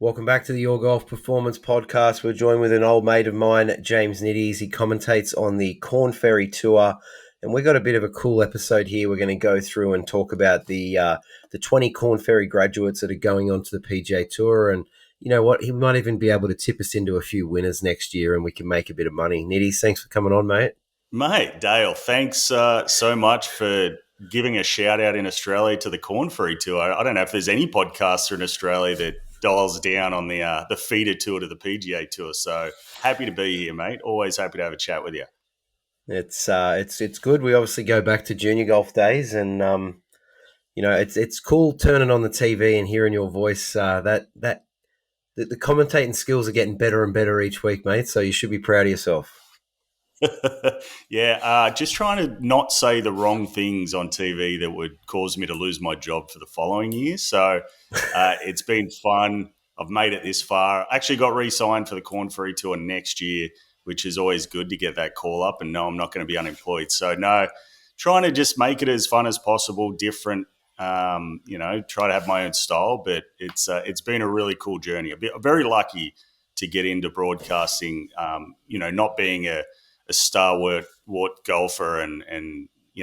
Welcome back to the Your Golf Performance Podcast. We're joined with an old mate of mine, James Nitties. He commentates on the Korn Ferry Tour, and we've got a bit of a cool episode here. We're going to go through and talk about the 20 Korn Ferry graduates that are going on to the PGA Tour, and you know what? He might even be able to tip us into a few winners next year, and we can make a bit of money. Nitties, thanks for coming on, mate. Mate, Dale, thanks so much for giving a shout out in Australia to the Korn Ferry Tour. I don't know if there's any podcaster in Australia that dials down on the feeder tour to the PGA Tour. So happy to be here, mate. Always happy to have a chat with you. It's good. We obviously go back to junior golf days, and it's cool turning on the TV and hearing your voice. The commentating skills are getting better and better each week, mate. So you should be proud of yourself. Yeah, just trying to not say the wrong things on TV that would cause me to lose my job for the following year. So it's been fun. I've made it this far. Actually got re-signed for the Korn Ferry Tour next year, which is always good to get that call up and know I'm not going to be unemployed. So no, trying to just make it as fun as possible, different, try to have my own style. But it's been a really cool journey. I'm very lucky to get into broadcasting, not being a stalwart golfer and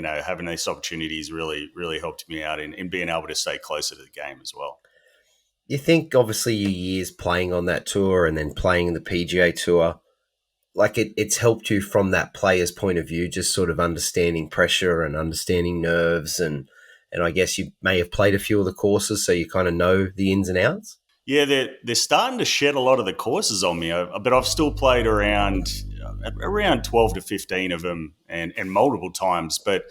having these opportunities really helped me out in being able to stay closer to the game as well. You think obviously your years playing on that tour and then playing in the PGA Tour, like it's helped you from that player's point of view, just sort of understanding pressure and understanding nerves and I guess you may have played a few of the courses so you kind of know the ins and outs? Yeah, they're starting to shed a lot of the courses on me, but I've still played around 12 to 15 of them and multiple times. But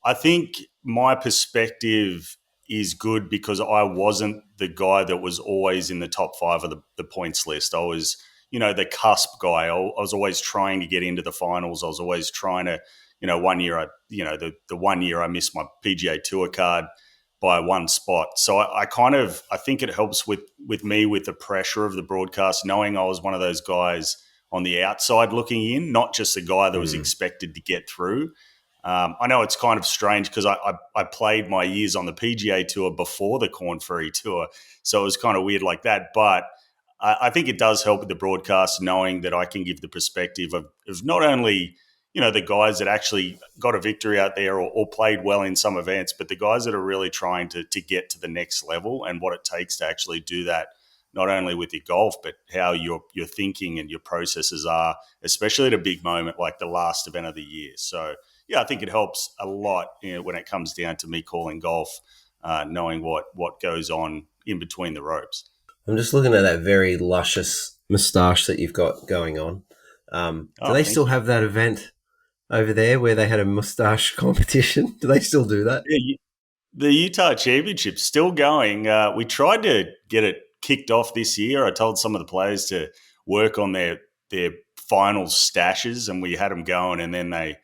I think my perspective is good because I wasn't the guy that was always in the top five of the points list. I was, the cusp guy. I was always trying to get into the finals. I was always trying to, one year, the 1 year I missed my PGA Tour card by one spot. So I think it helps with me with the pressure of the broadcast, knowing I was one of those guys on the outside looking in, not just a guy that was expected to get through. I know it's kind of strange because I played my years on the PGA Tour before the Korn Ferry Tour, so it was kind of weird like that. But I think it does help with the broadcast knowing that I can give the perspective of not only the guys that actually got a victory out there or played well in some events, but the guys that are really trying to get to the next level and what it takes to actually do that, not only with your golf, but how your thinking and your processes are, especially at a big moment like the last event of the year. So, yeah, I think it helps a lot when it comes down to me calling golf, knowing what goes on in between the ropes. I'm just looking at that very luscious moustache that you've got going on. Do they still have that event over there where they had a moustache competition? Do they still do that? Yeah, the Utah Championship's still going. We tried to get it kicked off this year. I told some of the players to work on their final stashes, and we had them going, and then they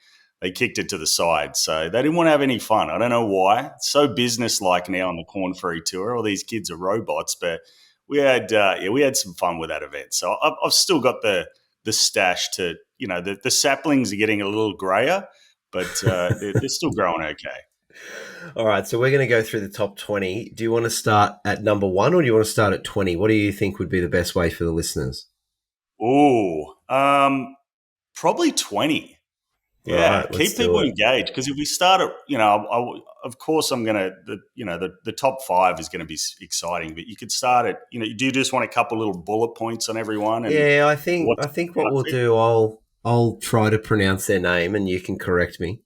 kicked it to the side. So they didn't want to have any fun. I don't know why. It's so business-like now on the Korn Ferry Tour. All these kids are robots, but we had some fun with that event. So I've still got the stash to, the saplings are getting a little grayer, but they're still growing okay. All right, so we're going to go through the top 20. Do you want to start at number 1 or do you want to start at 20? What do you think would be the best way for the listeners? Ooh, probably 20. Yeah, right, keep people engaged because if we start at, of course I'm going to, the top 5 is going to be exciting, but you could start at, do you just want a couple little bullet points on everyone? And yeah, I think what we'll do, I'll try to pronounce their name and you can correct me.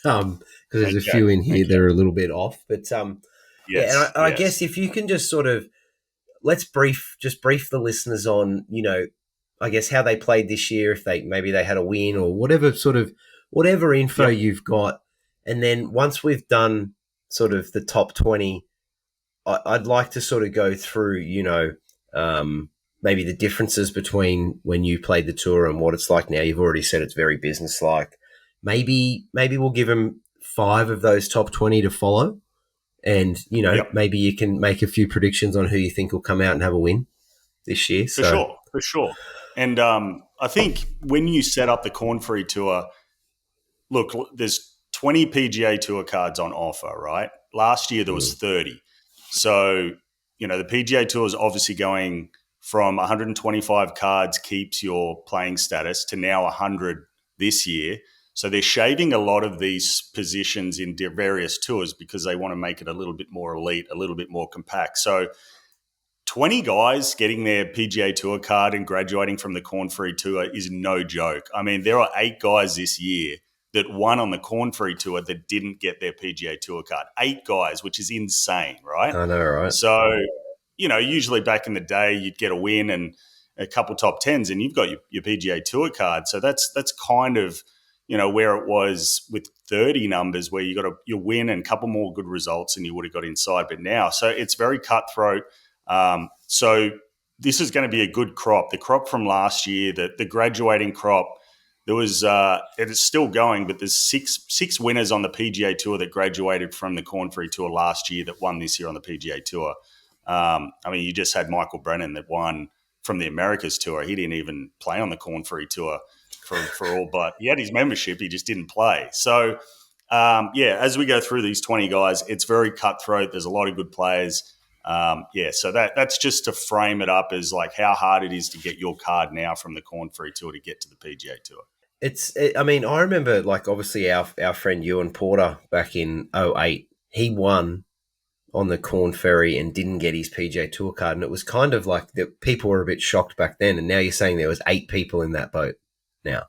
Because there's a few in here that are a little bit off, but I guess if you can just sort of let's brief the listeners on I guess how they played this year, if maybe they had a win or whatever info you've got, and then once we've done sort of the top 20, I'd like to sort of go through maybe the differences between when you played the tour and what it's like now. You've already said it's very business-like. Maybe we'll give them 5 of those top 20 to follow. And, maybe you can make a few predictions on who you think will come out and have a win this year. For sure. And I think when you set up the Korn Ferry Tour, look, there's 20 PGA Tour cards on offer, right? Last year there was 30. So, the PGA Tour is obviously going from 125 cards keeps your playing status to now 100 this year. So they're shaving a lot of these positions in various tours because they want to make it a little bit more elite, a little bit more compact. So 20 guys getting their PGA Tour card and graduating from the Korn Ferry Tour is no joke. I mean, there are 8 guys this year that won on the Korn Ferry Tour that didn't get their PGA Tour card. 8 guys, which is insane, right? I know, right? So, usually back in the day, you'd get a win and a couple top 10s and you've got your PGA Tour card. So that's kind of, where it was with 30 numbers where you got your win and a couple more good results and you would have got inside. But now, so it's very cutthroat. So this is going to be a good crop. The crop from last year, the graduating crop, there was it is still going, but there's six winners on the PGA Tour that graduated from the Korn Ferry Tour last year that won this year on the PGA Tour. You just had Michael Brennan that won from the Americas Tour. He didn't even play on the Korn Ferry Tour for all, but he had his membership. He just didn't play. So, as we go through these 20 guys, it's very cutthroat. There's a lot of good players. So that's just to frame it up as like how hard it is to get your card now from the Korn Ferry Tour to get to the PGA Tour. I remember like obviously our friend Ewan Porter back in 2008, he won on the Korn Ferry and didn't get his PGA Tour card. And it was kind of like that people were a bit shocked back then. And now you're saying there was 8 people in that boat now.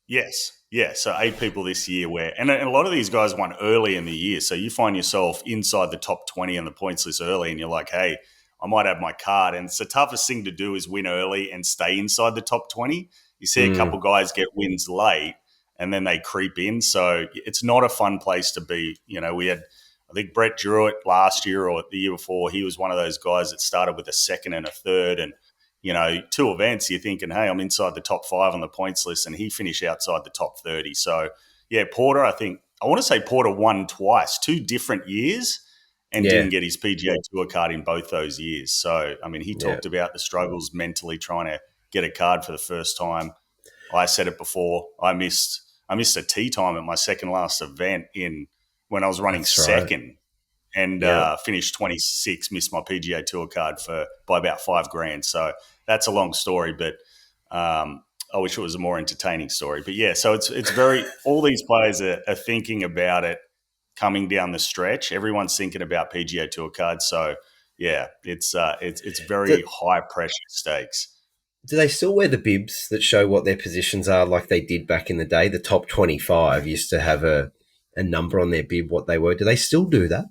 Yes. Yeah, so 8 people this year and a lot of these guys won early in the year. So you find yourself inside the top 20 on the points list early and you're like, hey, I might have my card. And it's the toughest thing to do is win early and stay inside the top 20. You see a couple guys get wins late and then they creep in. So it's not a fun place to be. We had, I think Brett Druitt last year or the year before, he was one of those guys that started with a second and a third and 2 events, you're thinking, hey, I'm inside the top 5 on the points list, and he finished outside the top 30. So, Porter, I want to say Porter won twice, 2 different years, and didn't get his PGA Tour card in both those years. So, he talked about the struggles mentally trying to get a card for the first time. I said it before. I missed a tee time at my second last event when I was running second. And finished 26, missed my PGA Tour card by about $5,000. So that's a long story, but I wish it was a more entertaining story. But so it's very all these players are thinking about it coming down the stretch. Everyone's thinking about PGA Tour cards. So it's very high pressure stakes. Do they still wear the bibs that show what their positions are like they did back in the day? The top 25 used to have a number on their bib, what they were. Do they still do that?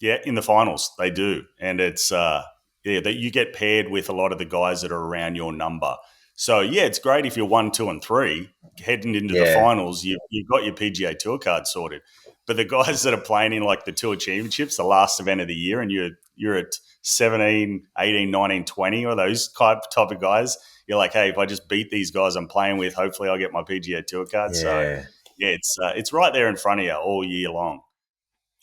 Yeah, in the finals, they do. And it's, that you get paired with a lot of the guys that are around your number. So, it's great if you're 1, 2, and 3 heading into the finals, you've got your PGA Tour card sorted. But the guys that are playing in like the Tour Championships, the last event of the year, and you're at 17, 18, 19, 20, or those type of guys, you're like, hey, if I just beat these guys I'm playing with, hopefully I'll get my PGA Tour card. Yeah. So, it's right there in front of you all year long.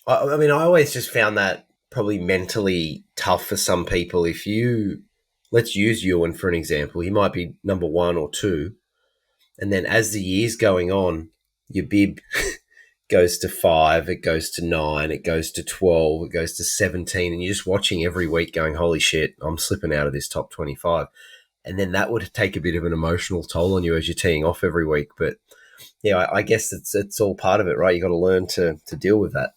I always just found that probably mentally tough for some people. Let's use Ewan for an example. He might be number 1 or 2. And then as the year's going on, your bib goes to 5, it goes to 9, it goes to 12, it goes to 17. And you're just watching every week going, holy shit, I'm slipping out of this top 25. And then that would take a bit of an emotional toll on you as you're teeing off every week. But I guess it's all part of it, right? You got to learn to deal with that.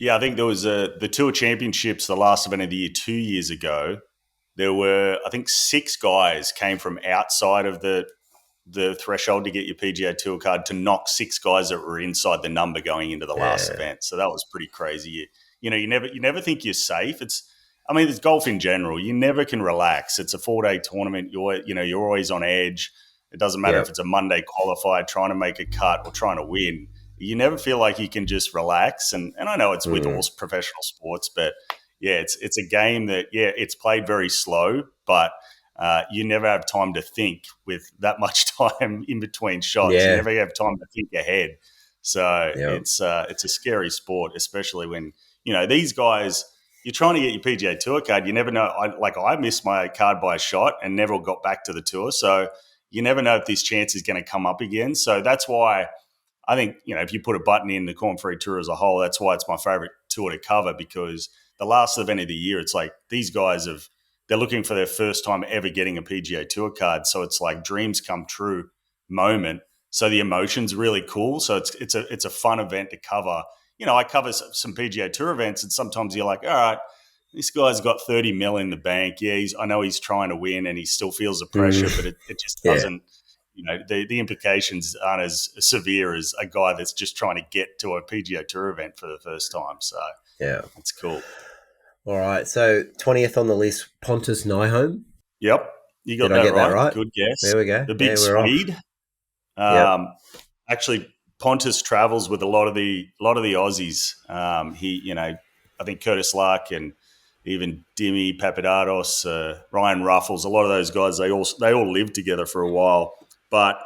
Yeah, I think there was the Tour Championships, the last event of the year 2 years ago. There were, I think, 6 guys came from outside of the threshold to get your PGA Tour card to knock 6 guys that were inside the number going into the last event. So that was pretty crazy. You never think you're safe. It's golf in general. You never can relax. It's a 4-day tournament. You're always on edge. It doesn't matter if it's a Monday qualifier trying to make a cut or trying to win. You never feel like you can just relax. And I know it's with all professional sports, but it's a game that, it's played very slow, but you never have time to think with that much time in between shots. You never have time to think ahead. So it's a scary sport, especially when, these guys, you're trying to get your PGA Tour card. You never know. I missed my card by a shot and never got back to the tour. So you never know if this chance is going to come up again. So that's why I think, if you put a button in the Korn Ferry Tour as a whole, that's why it's my favorite tour to cover, because the last event of the year, it's like these guys have they're looking for their first time ever getting a PGA Tour card. So it's like dreams come true moment. So the emotion's really cool. So it's a fun event to cover. I cover some PGA Tour events, and sometimes you're like, all right, this guy's got 30 mil in the bank. Yeah, I know he's trying to win and he still feels the pressure, but it just doesn't, the implications aren't as severe as a guy that's just trying to get to a PGA Tour event for the first time. So yeah, it's cool. All right. So 20th on the list, Pontus Nyholm. Yep. You got that right. Good guess. There we go. The big Swede. Actually, Pontus travels with a lot of the Aussies. I think Curtis Luck and even Dimi Papadopoulos, Ryan Ruffles, a lot of those guys, they all lived together for a while. But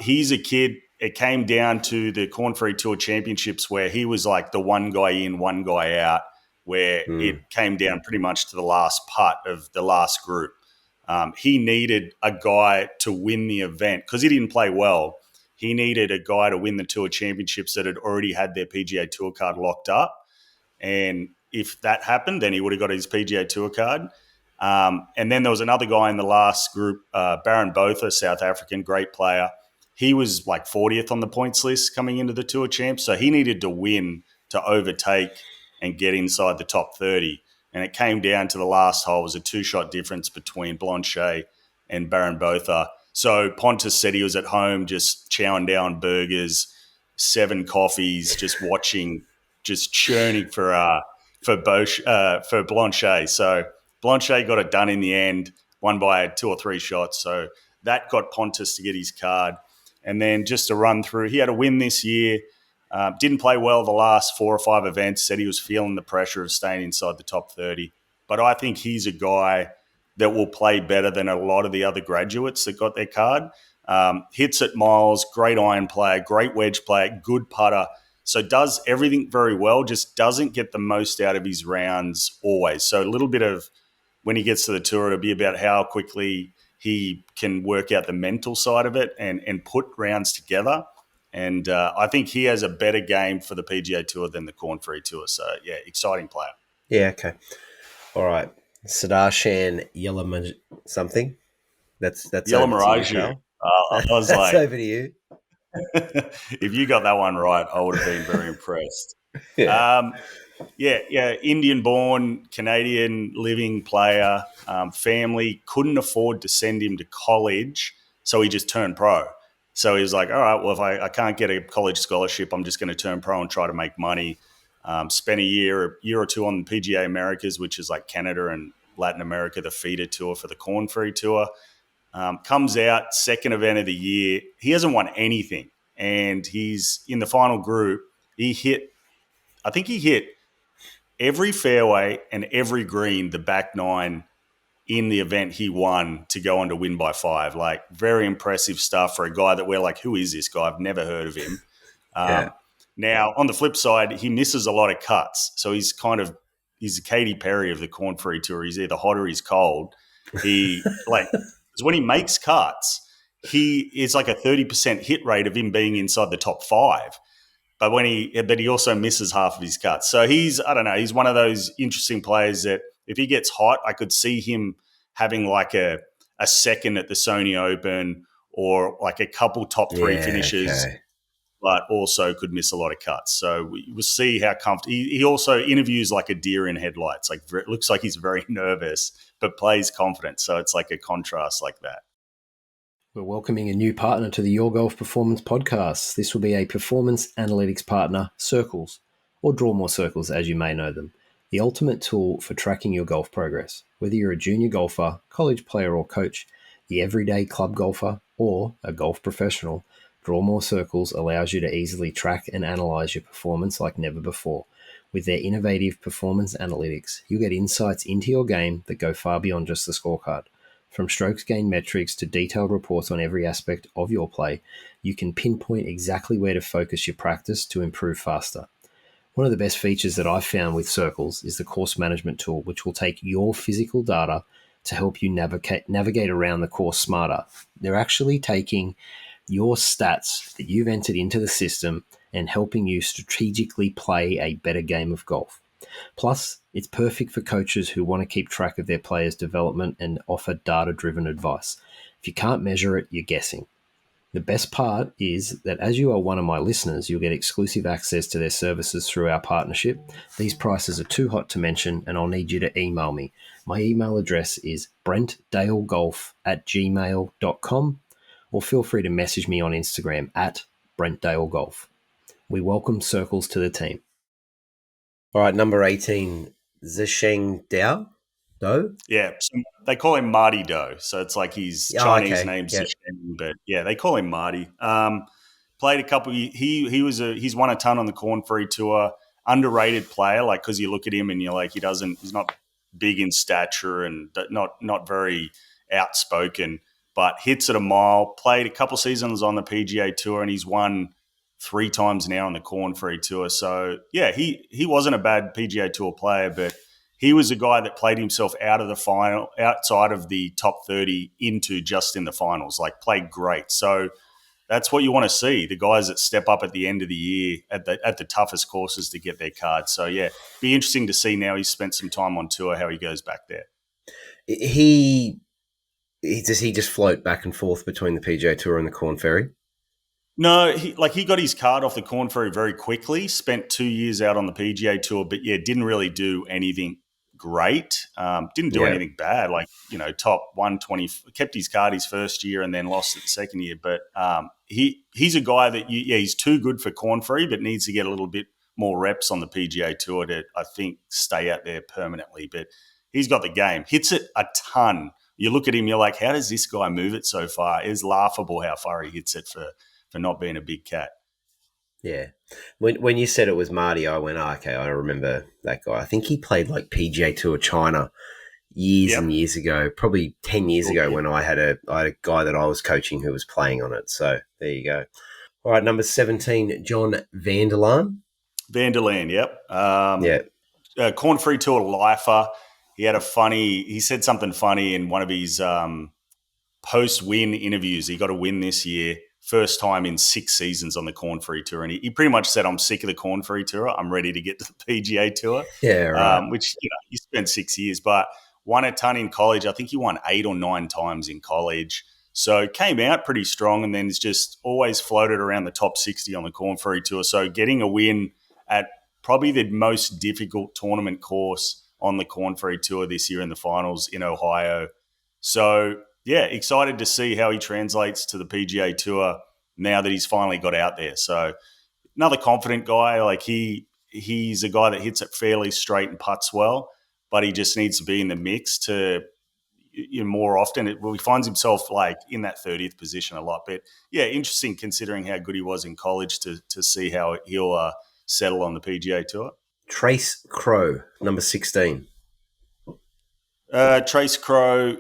he's a kid. It came down to the Korn Ferry Tour Championships where he was like the one guy in, one guy out, where it came down pretty much to the last putt of the last group. He needed a guy to win the event because he didn't play well. He needed a guy to win the Tour Championships that had already had their PGA Tour card locked up. And if that happened, then he would have got his PGA Tour card. And then there was another guy in the last group, Baron Botha, South African, great player. He was like 40th on the points list coming into the Tour Champs. So he needed to win to overtake and get inside the top 30. And it came down to the last hole. It was a 2-shot difference between Blanchet and Baron Botha. So Pontus said he was at home just chowing down burgers, 7 coffees, just watching, just churning for Blanchet. So Blanchet got it done in the end, won by 2 or 3 shots. So that got Pontus to get his card. And then just to run through, he had a win this year. Didn't play well the last 4 or 5 events, said he was feeling the pressure of staying inside the top 30. But I think he's a guy that will play better than a lot of the other graduates that got their card. Hits at miles, great iron player, great wedge player, good putter. So does everything very well, just doesn't get the most out of his rounds always. So a little bit of when he gets to the tour, it'll be about how quickly he can work out the mental side of it and put rounds together. And I think he has a better game for the PGA Tour than the Korn Ferry Tour. So, yeah, exciting player. Yeah, okay. All right. Sudarshan Yellow something. That's Yellow Mirage. I was that's like, over to you. If you got that one right, I would have been very impressed. Yeah. Indian-born, Canadian living player. Family couldn't afford to send him to college, so he just turned pro. So he was like, all right, well, if I can't get a college scholarship, I'm just going to turn pro and try to make money. Spent a year or two on the PGA Americas, which is like Canada and Latin America, the feeder tour for the Korn Ferry Tour. Comes out, second event of the year. He hasn't won anything. And he's in the final group. I think he hit every fairway and every green, the back 9 in the event he won to go on to win by 5. Like, very impressive stuff for a guy that we're like, who is this guy? I've never heard of him. Now, on the flip side, he misses a lot of cuts. So he's a Katy Perry of the Korn Ferry Tour. He's either hot or he's cold. Because when he makes cuts, he is like a 30% hit rate of him being inside the top 5. But he also misses half of his cuts. So he's one of those interesting players that if he gets hot, I could see him having like a second at the Sony Open or like a couple top 3 finishes, but also could miss a lot of cuts. So we'll see how comfortable. He also interviews like a deer in headlights. Like, it looks like he's very nervous, but plays confident. So it's like a contrast like that. We're welcoming a new partner to the Your Golf Performance podcast. This will be a performance analytics partner, Circles, or Draw More Circles as you may know them, the ultimate tool for tracking your golf progress. Whether you're a junior golfer, college player or coach, the everyday club golfer, or a golf professional, Draw More Circles allows you to easily track and analyze your performance like never before. With their innovative performance analytics, you get insights into your game that go far beyond just the scorecard. From strokes gain metrics to detailed reports on every aspect of your play, you can pinpoint exactly where to focus your practice to improve faster. One of the best features that I've found with Circles is the course management tool, which will take your physical data to help you navigate around the course smarter. They're actually taking your stats that you've entered into the system and helping you strategically play a better game of golf. Plus, it's perfect for coaches who want to keep track of their players' development and offer data-driven advice. If you can't measure it, you're guessing. The best part is that as you are one of my listeners, you'll get exclusive access to their services through our partnership. These prices are too hot to mention, and I'll need you to email me. My email address is brentdalegolf@gmail.com, or feel free to message me on Instagram at brentdalegolf. We welcome Circles to the team. All right, number 18, Zisheng Dao? Do? Yeah, so they call him Marty Doe, so it's like his Chinese name's Zisheng, but yeah, they call him Marty. Played a couple. He's won a ton on the Korn Ferry Tour. Underrated player, like because you look at him and you're like he's not big in stature and not very outspoken, but hits at a mile. Played a couple seasons on the PGA Tour and he's won 3 times now on the Korn Ferry Tour. So yeah, he wasn't a bad PGA Tour player, but he was a guy that played himself out of the final, outside of the top 30 into just in the finals, like played great. So that's what you want to see, the guys that step up at the end of the year at the toughest courses to get their cards. So yeah, be interesting to see now he's spent some time on tour, how he goes back there. Does he just float back and forth between the PGA Tour and the Korn Ferry? No, he got his card off the Korn Ferry very quickly, spent 2 years out on the PGA Tour, but yeah, didn't really do anything great. Didn't do anything bad, like, top 120, kept his card his first year and then lost it the second year. But he's a guy that, he's too good for Korn Ferry, but needs to get a little bit more reps on the PGA Tour to, I think, stay out there permanently. But he's got the game, hits it a ton. You look at him, you're like, how does this guy move it so far? It's laughable how far he hits it for not being a big cat. Yeah. When you said it was Marty, I went, okay, I remember that guy. I think he played like PGA Tour China years and years ago, probably 10 years ago when I had a guy that I was coaching who was playing on it. So there you go. All right, number 17, John Vanderlaan. Vanderlaan, yep. Korn Ferry Tour lifer. He said something funny in one of his post-win interviews. He got a win this year. First time in 6 seasons on the Korn Ferry Tour. And he pretty much said, I'm sick of the Korn Ferry Tour. I'm ready to get to the PGA Tour. Yeah, right. Which, he spent 6 years, but won a ton in college. I think he won 8 or 9 times in college. So came out pretty strong and then is just always floated around the top 60 on the Korn Ferry Tour. So getting a win at probably the most difficult tournament course on the Korn Ferry Tour this year in the finals in Ohio. So yeah, excited to see how he translates to the PGA Tour now that he's finally got out there. So another confident guy. Like he's a guy that hits it fairly straight and putts well, but he just needs to be in the mix to more often. He finds himself like in that 30th position a lot. But yeah, interesting considering how good he was in college to see how he'll settle on the PGA Tour. Trace Crow, number 16. Trace Crow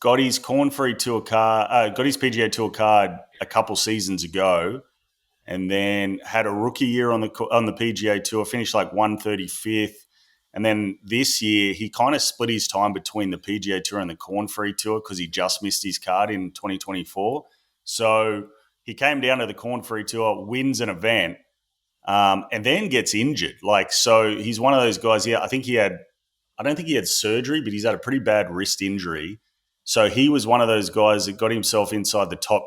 got his Korn Ferry Tour card, got his PGA Tour card a couple seasons ago, and then had a rookie year on the PGA Tour, finished like 135th. And then this year, he kind of split his time between the PGA Tour and the Korn Ferry Tour because he just missed his card in 2024. So he came down to the Korn Ferry Tour, wins an event, and then gets injured. So he's one of those guys. Yeah, I don't think he had surgery, but he's had a pretty bad wrist injury. So he was one of those guys that got himself inside the top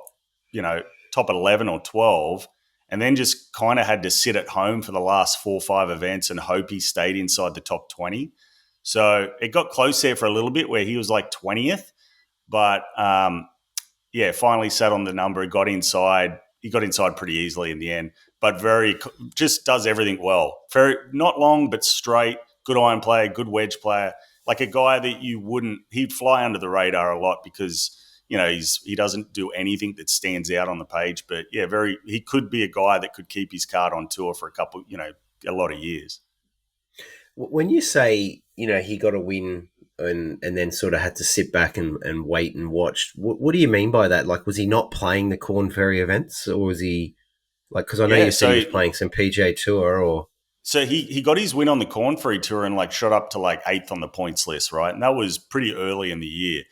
11 or 12, and then just kind of had to sit at home for the last 4 or 5 events and hope he stayed inside the top 20. So it got close there for a little bit where he was like 20th, but finally sat on the number. He got inside pretty easily in the end, but just does everything well. Very not long, but straight, good iron player, good wedge player. Like a guy that he'd fly under the radar a lot because, he doesn't do anything that stands out on the page. But yeah, he could be a guy that could keep his card on tour for a lot of years. When you say, he got a win and then sort of had to sit back and wait and watch, what do you mean by that? Like, was he not playing the Korn Ferry events, or was he because I know you said he was playing some PGA Tour or... So he got his win on the Korn Ferry Tour and shot up to 8th on the points list, right? And that was pretty early in the year.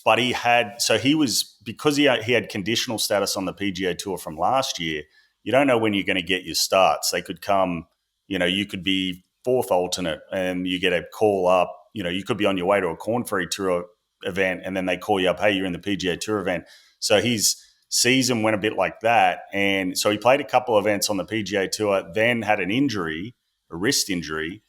But because he had conditional status on the PGA Tour from last year, you don't know when you're going to get your starts. They could come, you could be fourth alternate, and you get a call up. You could be on your way to a Korn Ferry Tour event, and then they call you up, hey, you're in the PGA Tour event. So his season went a bit like that. And so he played a couple of events on the PGA Tour, then had an injury, a wrist injury,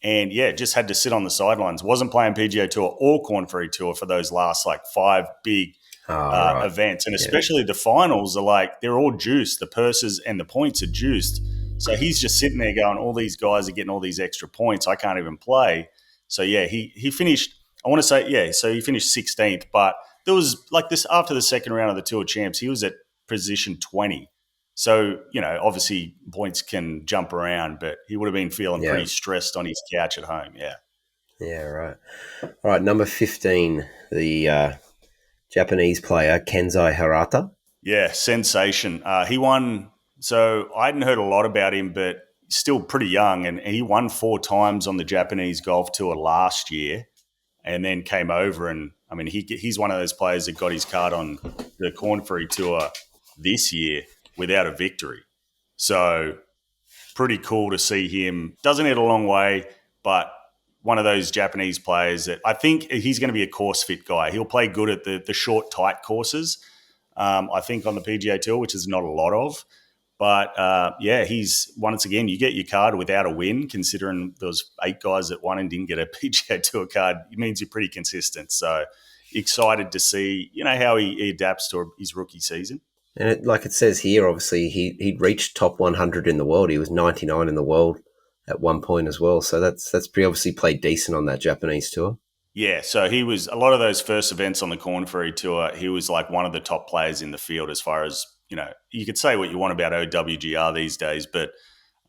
and just had to sit on the sidelines. Wasn't playing PGA Tour or Korn Ferry Tour for those last like 5 big events. And especially the finals they're all juiced. The purses and the points are juiced. So he's just sitting there going, all these guys are getting all these extra points. I can't even play. So he finished, I want to say, so he finished 16th, but there was like this after the second round of the Tour Champs, he was at position 20. So, obviously points can jump around, but he would have been feeling pretty stressed on his couch at home. Yeah. Yeah, right. All right, number 15, the Japanese player, Kenzai Hirata. Yeah, sensation. He won. So I hadn't heard a lot about him, but still pretty young. And he won 4 times on the Japanese Golf Tour last year and then came over. And, I mean, he's one of those players that got his card on the Korn Ferry Tour this year without a victory. So pretty cool to see him. Doesn't hit a long way, but one of those Japanese players that I think he's going to be a course fit guy. He'll play good at the short, tight courses, I think, on the PGA Tour, which is not a lot of. But, he's, once again, you get your card without a win, considering there was 8 guys that won and didn't get a PGA Tour card. It means you're pretty consistent. So excited to see, how he adapts to his rookie season. And it says here, obviously, he'd reached top 100 in the world. He was 99 in the world at one point as well. So that's pretty obviously played decent on that Japanese tour. Yeah, so he was, a lot of those first events on the Korn Ferry Tour, he was like one of the top players in the field as far as, you could say what you want about OWGR these days, but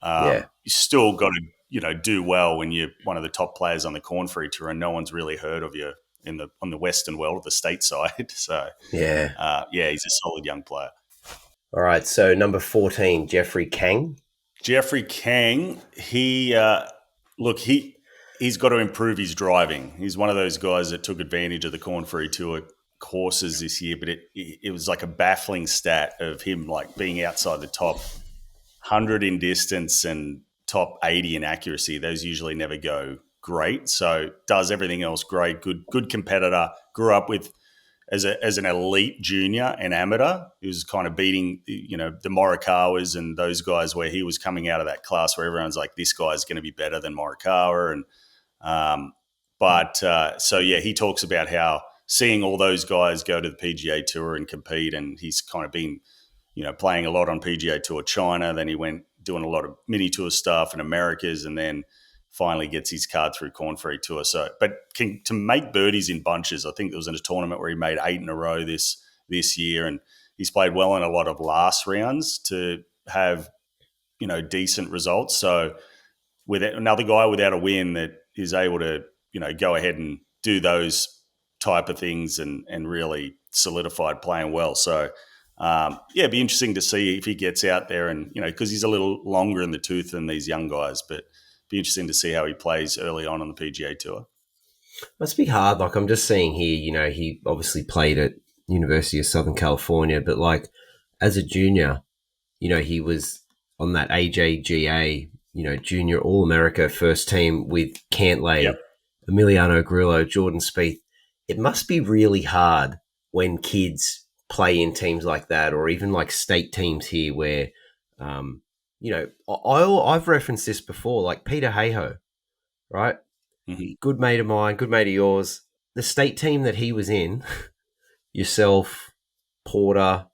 you still got to, do well when you're one of the top players on the Korn Ferry Tour and no one's really heard of you on the Western world, the stateside. So, he's a solid young player. All right, so number 14, Jeffrey Kang. Jeffrey Kang, he's got to improve his driving. He's one of those guys that took advantage of the Korn Ferry Tour courses this year, but it was like a baffling stat of him like being outside the top 100 in distance and top 80 in accuracy. Those usually never go great. So does everything else great. Good competitor. Grew up with as an elite junior and amateur. He was kind of beating the Morikawas and those guys where he was coming out of that class where everyone's like, this guy's going to be better than Morikawa. And he talks about how seeing all those guys go to the PGA Tour and compete, and he's kind of been, playing a lot on PGA Tour China. Then he went doing a lot of mini tour stuff in Americas, and then finally gets his card through Korn Ferry Tour. So, but to make birdies in bunches, I think there was in a tournament where he made 8 in a row this year, and he's played well in a lot of last rounds to have, decent results. So, with another guy without a win that is able to, go ahead and do those type of things and really solidified playing well. So, it'd be interesting to see if he gets out there and, because he's a little longer in the tooth than these young guys, but be interesting to see how he plays early on the PGA Tour. Must be hard. Like I'm just seeing here, he obviously played at University of Southern California, but like as a junior, he was on that AJGA, junior All-America first team with Cantlay, Emiliano Grillo, Jordan Spieth. It must be really hard when kids play in teams like that, or even like state teams here where, I've referenced this before, like Peter Hayhoe, right? Mm-hmm. Good mate of mine, good mate of yours. The state team that he was in, yourself, Porter,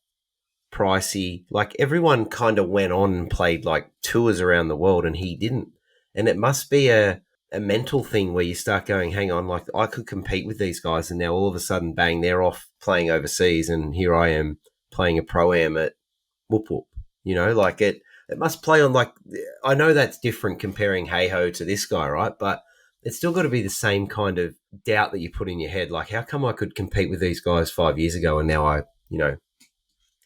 Pricey, like everyone kind of went on and played like tours around the world and he didn't. And it must be a mental thing where you start going, hang on, like I could compete with these guys, and now all of a sudden, bang, they're off playing overseas and here I am playing a Pro-Am at Whoop Whoop. Like it must play on, like, I know that's different comparing Hayhoe to this guy, right? But it's still got to be the same kind of doubt that you put in your head. Like, how come I could compete with these guys 5 years ago and now I,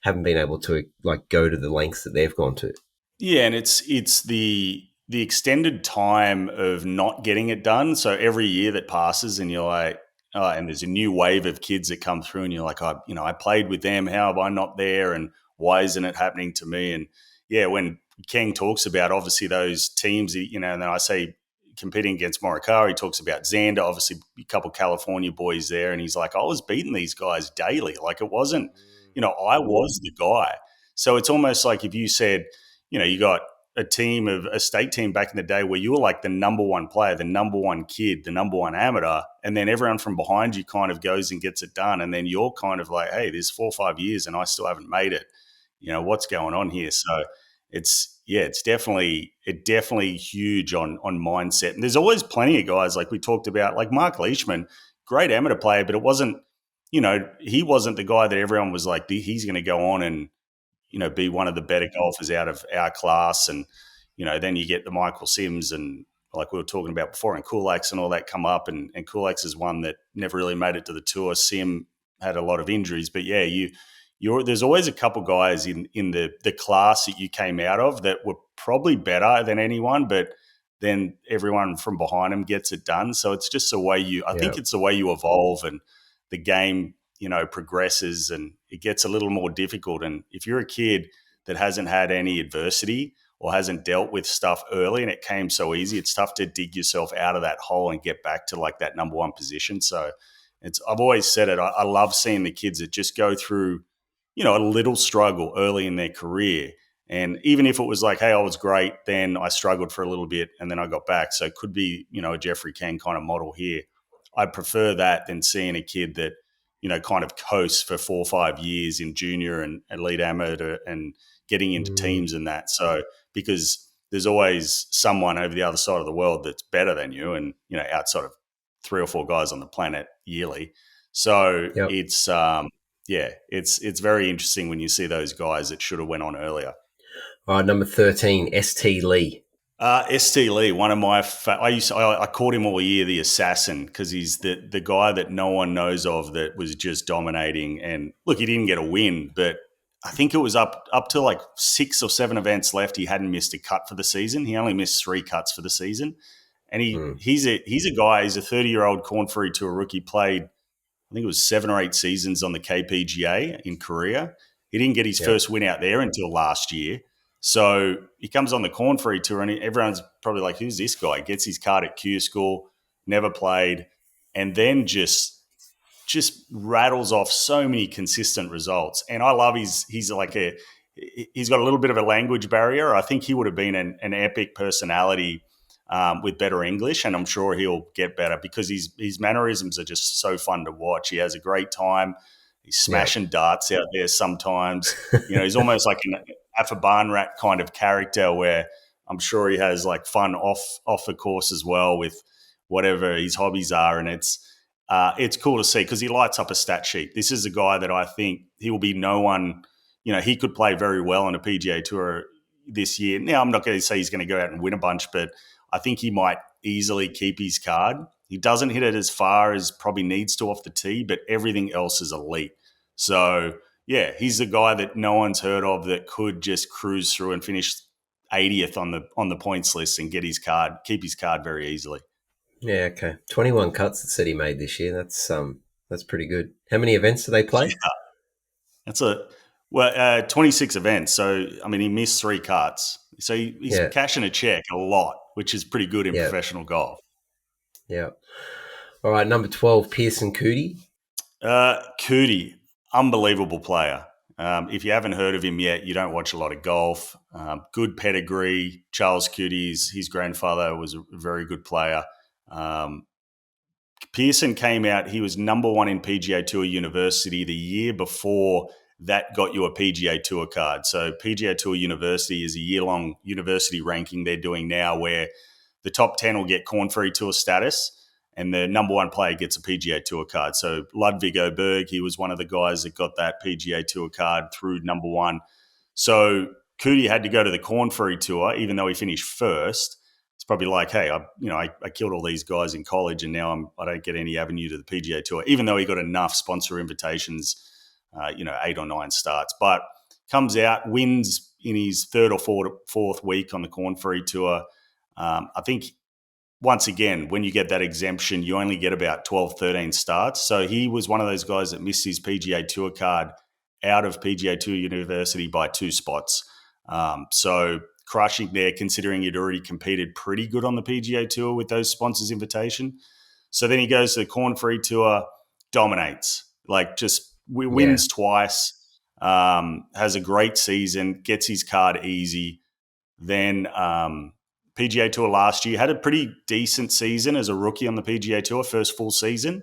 haven't been able to like go to the lengths that they've gone to? Yeah, and it's the extended time of not getting it done. So every year that passes and you're like, and there's a new wave of kids that come through and you're like, I played with them. How am I not there? And why isn't it happening to me? And yeah, when Kang talks about obviously those teams, and then I say competing against Morikawa. He talks about Xander, obviously a couple of California boys there. And he's like, I was beating these guys daily. Like it wasn't, I was the guy. So it's almost like if you said, you got a state team back in the day where you were like the number one player, the number one kid, the number one amateur, and then everyone from behind you kind of goes and gets it done. And then you're kind of like, hey, there's 4 or 5 years and I still haven't made it. What's going on here? So it's definitely huge on mindset. And there's always plenty of guys like we talked about, like Mark Leishman, great amateur player, but it wasn't, he wasn't the guy that everyone was like, he's going to go on and, be one of the better golfers out of our class. And, then you get the Michael Sims and like we were talking about before and Kulaks and all that come up. And Kulaks is one that never really made it to the tour. Sim had a lot of injuries, but yeah, there's always a couple guys in the class that you came out of that were probably better than anyone, but then everyone from behind them gets it done. So it's just the way I think it's the way you evolve and the game, progresses and it gets a little more difficult. And if you're a kid that hasn't had any adversity or hasn't dealt with stuff early and it came so easy, it's tough to dig yourself out of that hole and get back to like that number one position. So I've always said it. I love seeing the kids that just go through, a little struggle early in their career. And even if it was like, hey, I was great, then I struggled for a little bit and then I got back. So it could be, a Jeffrey Ken kind of model here. I prefer that than seeing a kid that, kind of coasts for 4 or 5 years in junior and elite amateur and getting into teams and that. So because there's always someone over the other side of the world that's better than you and, outside of 3 or 4 guys on the planet yearly. So it's, it's very interesting when you see those guys that should have went on earlier. All right, number 13, ST Lee. ST Lee, one of my I called him all year the assassin because he's the guy that no one knows of that was just dominating. And look, he didn't get a win, but I think it was up to like 6 or 7 events left. He hadn't missed a cut for the season. He only missed 3 cuts for the season, and he's a guy. He's a 30-year-old Korn Ferry Tour rookie. Played, I think it was 7 or 8 seasons on the KPGA in Korea. He didn't get his first win out there until last year. So he comes on the Korn Ferry Tour and everyone's probably like, who's this guy? Gets his card at Q School, never played, and then just rattles off so many consistent results. And I love he's got a little bit of a language barrier. I think he would have been an epic personality with better English, and I'm sure he'll get better because his mannerisms are just so fun to watch. He has a great time. He's smashing darts out there sometimes. He's almost like an Alpha Barn Rat kind of character where I'm sure he has like fun off the course as well with whatever his hobbies are. And it's cool to see because he lights up a stat sheet. This is a guy that I think he will be no one, he could play very well on a PGA Tour this year. Now, I'm not going to say he's going to go out and win a bunch, but I think he might easily keep his card. He doesn't hit it as far as probably needs to off the tee, but everything else is elite. So, yeah, he's a guy that no one's heard of that could just cruise through and finish 80th on the points list and keep his card very easily. Yeah, okay. 21 cuts that said he made this year. That's pretty good. How many events do they play? Yeah. 26 events. So, I mean, he missed 3 cuts. So he's cashing a check a lot, which is pretty good in professional golf. Yeah. All right, number 12, Pearson Coody. Coody, unbelievable player. If you haven't heard of him yet, you don't watch a lot of golf. Good pedigree. Charles Coody, his grandfather was a very good player. Pearson came out, he was number 1 in PGA Tour University the year before that got you a PGA Tour card. So PGA Tour University is a year-long university ranking they're doing now where the top 10 will get Korn Ferry Tour status and the number 1 player gets a PGA Tour card. So Ludwig Oberg, he was one of the guys that got that PGA Tour card through number 1. So Coody had to go to the Korn Ferry Tour, even though he finished first. It's probably like, hey, I killed all these guys in college and now I don't get any avenue to the PGA Tour, even though he got enough sponsor invitations, 8 or 9 starts. But comes out, wins in his 3rd or 4th week on the Korn Ferry Tour. I think, once again, when you get that exemption, you only get about 12, 13 starts. So he was one of those guys that missed his PGA Tour card out of PGA Tour University by 2 spots. So crushing there, considering he'd already competed pretty good on the PGA Tour with those sponsors' invitation. So then he goes to the Korn Ferry Tour, dominates, like just wins twice, has a great season, gets his card easy. Then PGA Tour last year, had a pretty decent season as a rookie on the PGA Tour, first full season.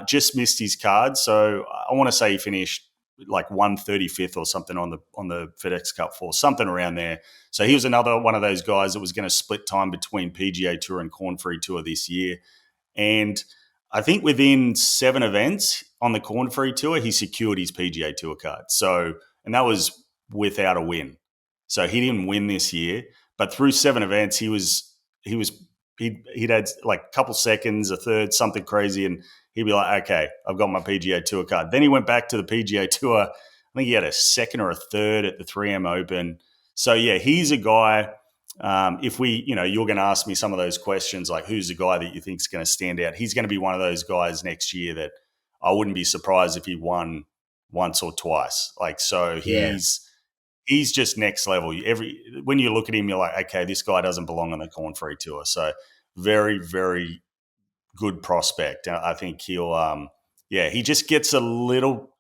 Just missed his card. So I want to say he finished like 135th or something on the FedEx Cup for something around there. So he was another one of those guys that was going to split time between PGA Tour and Korn Ferry Tour this year. And I think within 7 events on the Korn Ferry Tour, he secured his PGA Tour card. So, and that was without a win. So he didn't win this year, but through 7 events, he'd had like a couple seconds, a third, something crazy, and he'd be like, okay, I've got my PGA Tour card. Then he went back to the PGA Tour. I think he had a second or a third at the 3M Open. So, yeah, he's a guy, if you're going to ask me some of those questions, like who's the guy that you think is going to stand out? He's going to be one of those guys next year that I wouldn't be surprised if he won once or twice. Like, so he's just next level. When you look at him, you're like, okay, this guy doesn't belong on the Korn Ferry Tour. So very, very good prospect. I think he'll, he just gets a little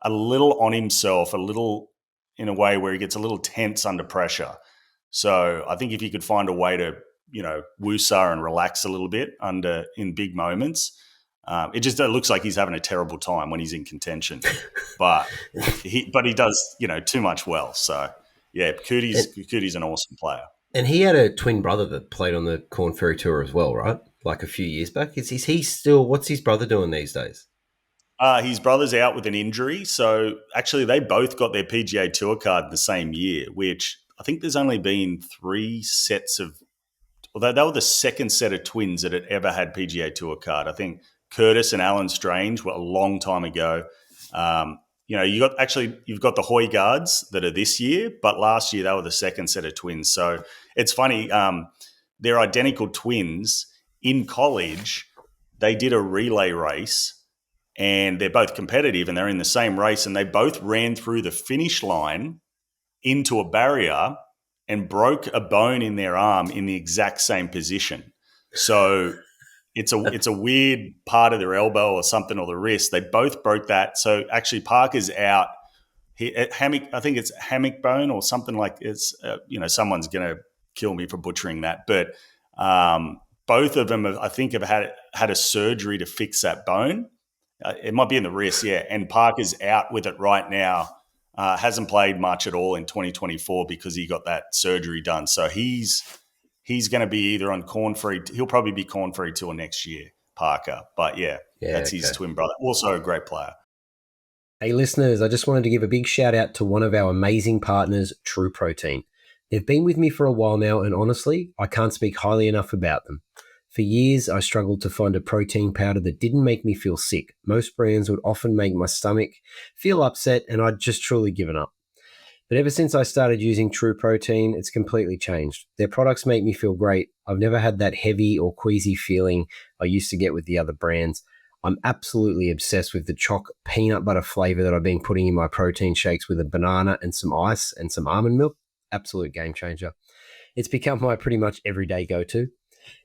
on himself, a little in a way where he gets a little tense under pressure. So I think if you could find a way to, woosah and relax a little bit in big moments, it looks like he's having a terrible time when he's in contention, but he does, too much well. So yeah, Cootie's an awesome player. And he had a twin brother that played on the Korn Ferry Tour as well, right? Like a few years back. Is he still? What's his brother doing these days? His brother's out with an injury. So actually they both got their PGA Tour card the same year, which I think there's only been 3 sets of, although they were the second set of twins that had ever had PGA Tour card. I think Curtis and Alan Strange were a long time ago. You've got the Højgaards that are this year, but last year they were the second set of twins. So it's funny. They're identical twins. In college, they did a relay race, and they're both competitive, and they're in the same race, and they both ran through the finish line into a barrier and broke a bone in their arm in the exact same position. So it's a weird part of their elbow or something, or the wrist. They both broke that. So actually Parker's out. I think it's hammock bone or something like it's, someone's going to kill me for butchering that. But both of them, I think, have had a surgery to fix that bone. It might be in the wrist, yeah. And Parker's out with it right now. Hasn't played much at all in 2024 because he got that surgery done. So he's going to be either on Korn Ferry. He'll probably be Korn Ferry Tour next year, Parker. But that's his twin brother. Also a great player. Hey, listeners, I just wanted to give a big shout out to one of our amazing partners, True Protein. They've been with me for a while now, and honestly, I can't speak highly enough about them. For years, I struggled to find a protein powder that didn't make me feel sick. Most brands would often make my stomach feel upset, and I'd just truly given up. But ever since I started using True Protein, it's completely changed. Their products make me feel great. I've never had that heavy or queasy feeling I used to get with the other brands. I'm absolutely obsessed with the choc peanut butter flavor that I've been putting in my protein shakes with a banana and some ice and some almond milk. Absolute game changer. It's become my pretty much everyday go-to.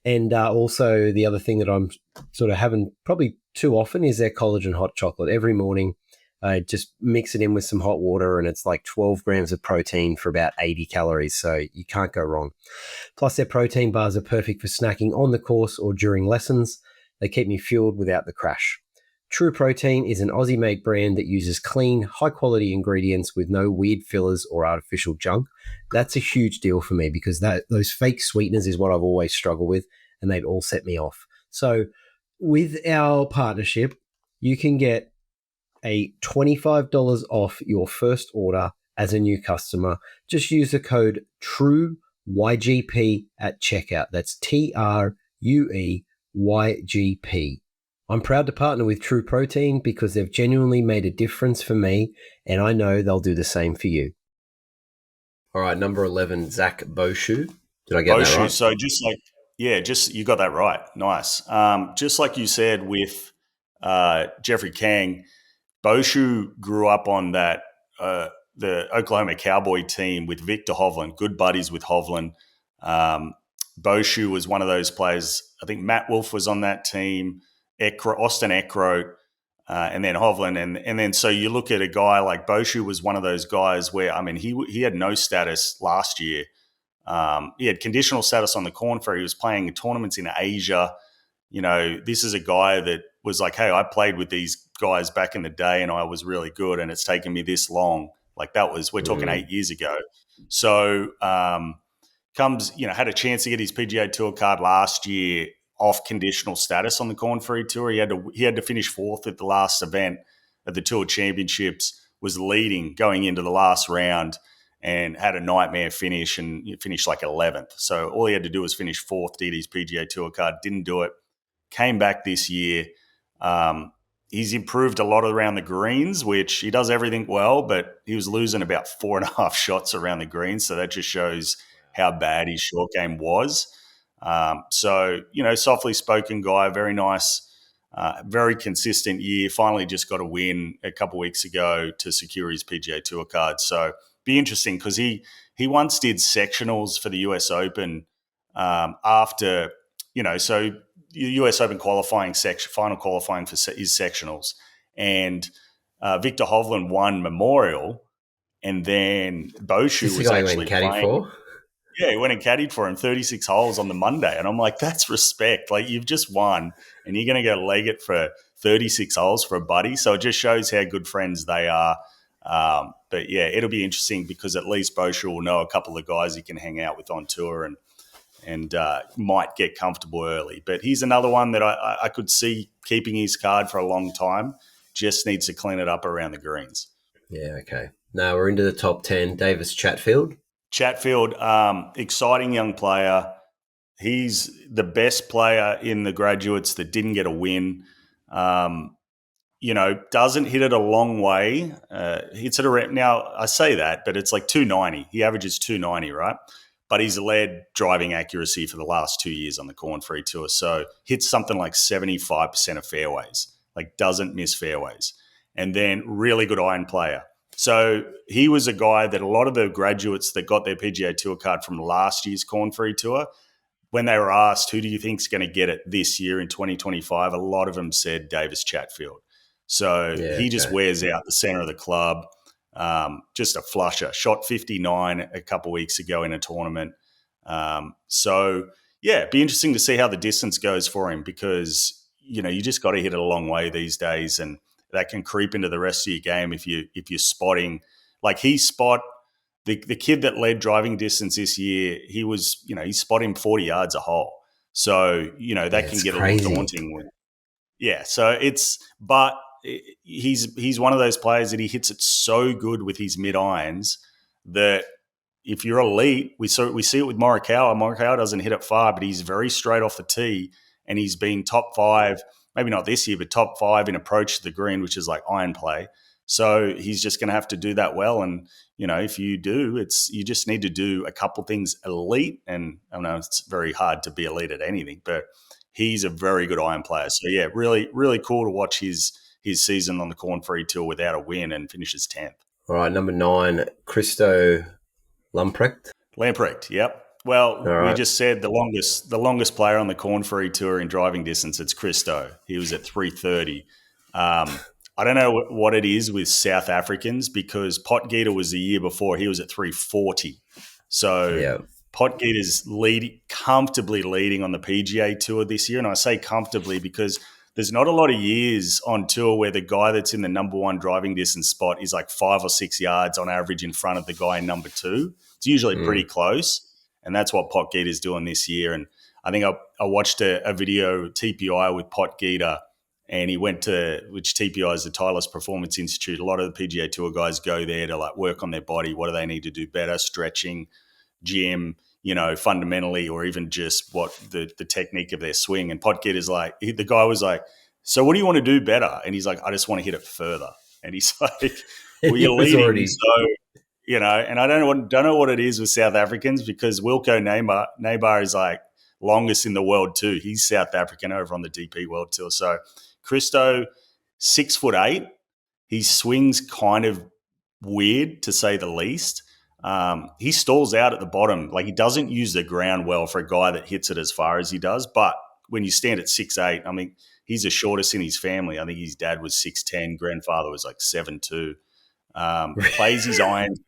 And also the other thing that I'm sort of having probably too often is their collagen hot chocolate. Every morning, I just mix it in with some hot water, and it's like 12 grams of protein for about 80 calories. So you can't go wrong. Plus, their protein bars are perfect for snacking on the course or during lessons. They keep me fueled without the crash. True Protein is an Aussie-made brand that uses clean, high-quality ingredients with no weird fillers or artificial junk. That's a huge deal for me because those fake sweeteners is what I've always struggled with, and they'd all set me off. So with our partnership, you can get a $25 off your first order as a new customer. Just use the code TRUEYGP at checkout. That's TRUEYGP. I'm proud to partner with True Protein because they've genuinely made a difference for me, and I know they'll do the same for you. All right, number 11, Zach Boshu. Did I get that right? So you got that right. Nice. Just like you said with Jeffrey Kang, Boshu grew up on that Oklahoma Cowboy team with Victor Hovland, good buddies with Hovland. Boshu was one of those players. I think Matt Wolf was on that team, Austin Eckroat, and then Hovland. And then so you look at a guy like Boshu was one of those guys where, I mean, he had no status last year. He had conditional status on the Korn Ferry. He was playing tournaments in Asia. This is a guy that was like, hey, I played with these guys back in the day and I was really good and it's taken me this long. Like we're talking 8 years ago. So had a chance to get his PGA Tour card last year off conditional status on the Korn Ferry Tour. He had to finish fourth at the last event at the Tour Championships, was leading going into the last round and had a nightmare finish and finished like 11th. So all he had to do was finish fourth to get his PGA Tour card. Didn't do it. Came back this year. He's improved a lot around the greens, which he does everything well, but he was losing about 4.5 shots around the greens. So that just shows how bad his short game was. Softly spoken guy, very nice, very consistent year. Finally just got a win a couple of weeks ago to secure his PGA Tour card. So be interesting because he once did sectionals for the US Open after, so US Open qualifying final qualifying for his sectionals. And Victor Hovland won Memorial, and then Boshu was actually playing. For? Yeah, he went and caddied for him 36 holes on the Monday. And I'm like, that's respect. Like, you've just won and you're going to go leg it for 36 holes for a buddy. So it just shows how good friends they are. But yeah, it'll be interesting because at least Boshu will know a couple of guys he can hang out with on tour and might get comfortable early. But he's another one that I could see keeping his card for a long time. Just needs to clean it up around the greens. Yeah, okay. Now we're into the top 10. Davis Chatfield. Chatfield, exciting young player. He's the best player in the graduates that didn't get a win. Doesn't hit it a long way. Hits it around. Now, I say that, but it's like 290. He averages 290, right? But he's led driving accuracy for the last 2 years on the Korn Ferry Tour. So hits something like 75% of fairways, like doesn't miss fairways. And then really good iron player. So he was a guy that a lot of the graduates that got their PGA Tour card from last year's Korn Ferry Tour, when they were asked, who do you think is going to get it this year in 2025, a lot of them said Davis Chatfield. So he just wears out the center of the club. Just a flusher. Shot 59 a couple weeks ago in a tournament. It'd be interesting to see how the distance goes for him because, you just got to hit it a long way these days, and that can creep into the rest of your game if you're spotting. Like the kid that led driving distance this year, he spot him 40 yards a hole. So, that can get crazy. A little daunting. He's one of those players that he hits it so good with his mid irons that if you're elite, we see it with Morikawa. Morikawa doesn't hit it far, but he's very straight off the tee, and he's been top 5, maybe not this year, but top 5 in approach to the green, which is like iron play. So he's just going to have to do that well. And, if you do, you just need to do a couple things elite. And I know it's very hard to be elite at anything, but he's a very good iron player. So yeah, really, really cool to watch his season on the Korn Ferry Tour without a win and finishes 10th. All right, number 9, Christo Lamprecht. Lamprecht, yep. Well, we just said the longest player on the Korn Ferry Tour in driving distance, it's Christo. He was at 330. I don't know what it is with South Africans because Potgieter was the year before. He was at 340. So Potgieter's comfortably leading on the PGA Tour this year. And I say comfortably because there's not a lot of years on tour where the guy that's in the number 1 driving distance spot is like 5 or 6 yards on average in front of the guy in number 2. It's usually pretty close. And that's what Potgieter's doing this year. And I think I watched a video TPI with Potgieter, and he went to, which TPI is the Titleist Performance Institute. A lot of the PGA Tour guys go there to like work on their body. What do they need to do better? Stretching, gym, fundamentally, or even just what the technique of their swing. And Potgieter's like, the guy was like, so what do you want to do better? And he's like, I just want to hit it further. And he's like, well, you're leading. Already... So, and I don't know what it is with South Africans because Wilco Neymar is like longest in the world too. He's South African over on the DP World Tour. So Christo, 6'8", he swings kind of weird to say the least. He stalls out at the bottom. Like, he doesn't use the ground well for a guy that hits it as far as he does. But when you stand at 6'8", I mean, he's the shortest in his family. I think his dad was 6'10", grandfather was like 7'2". Plays his irons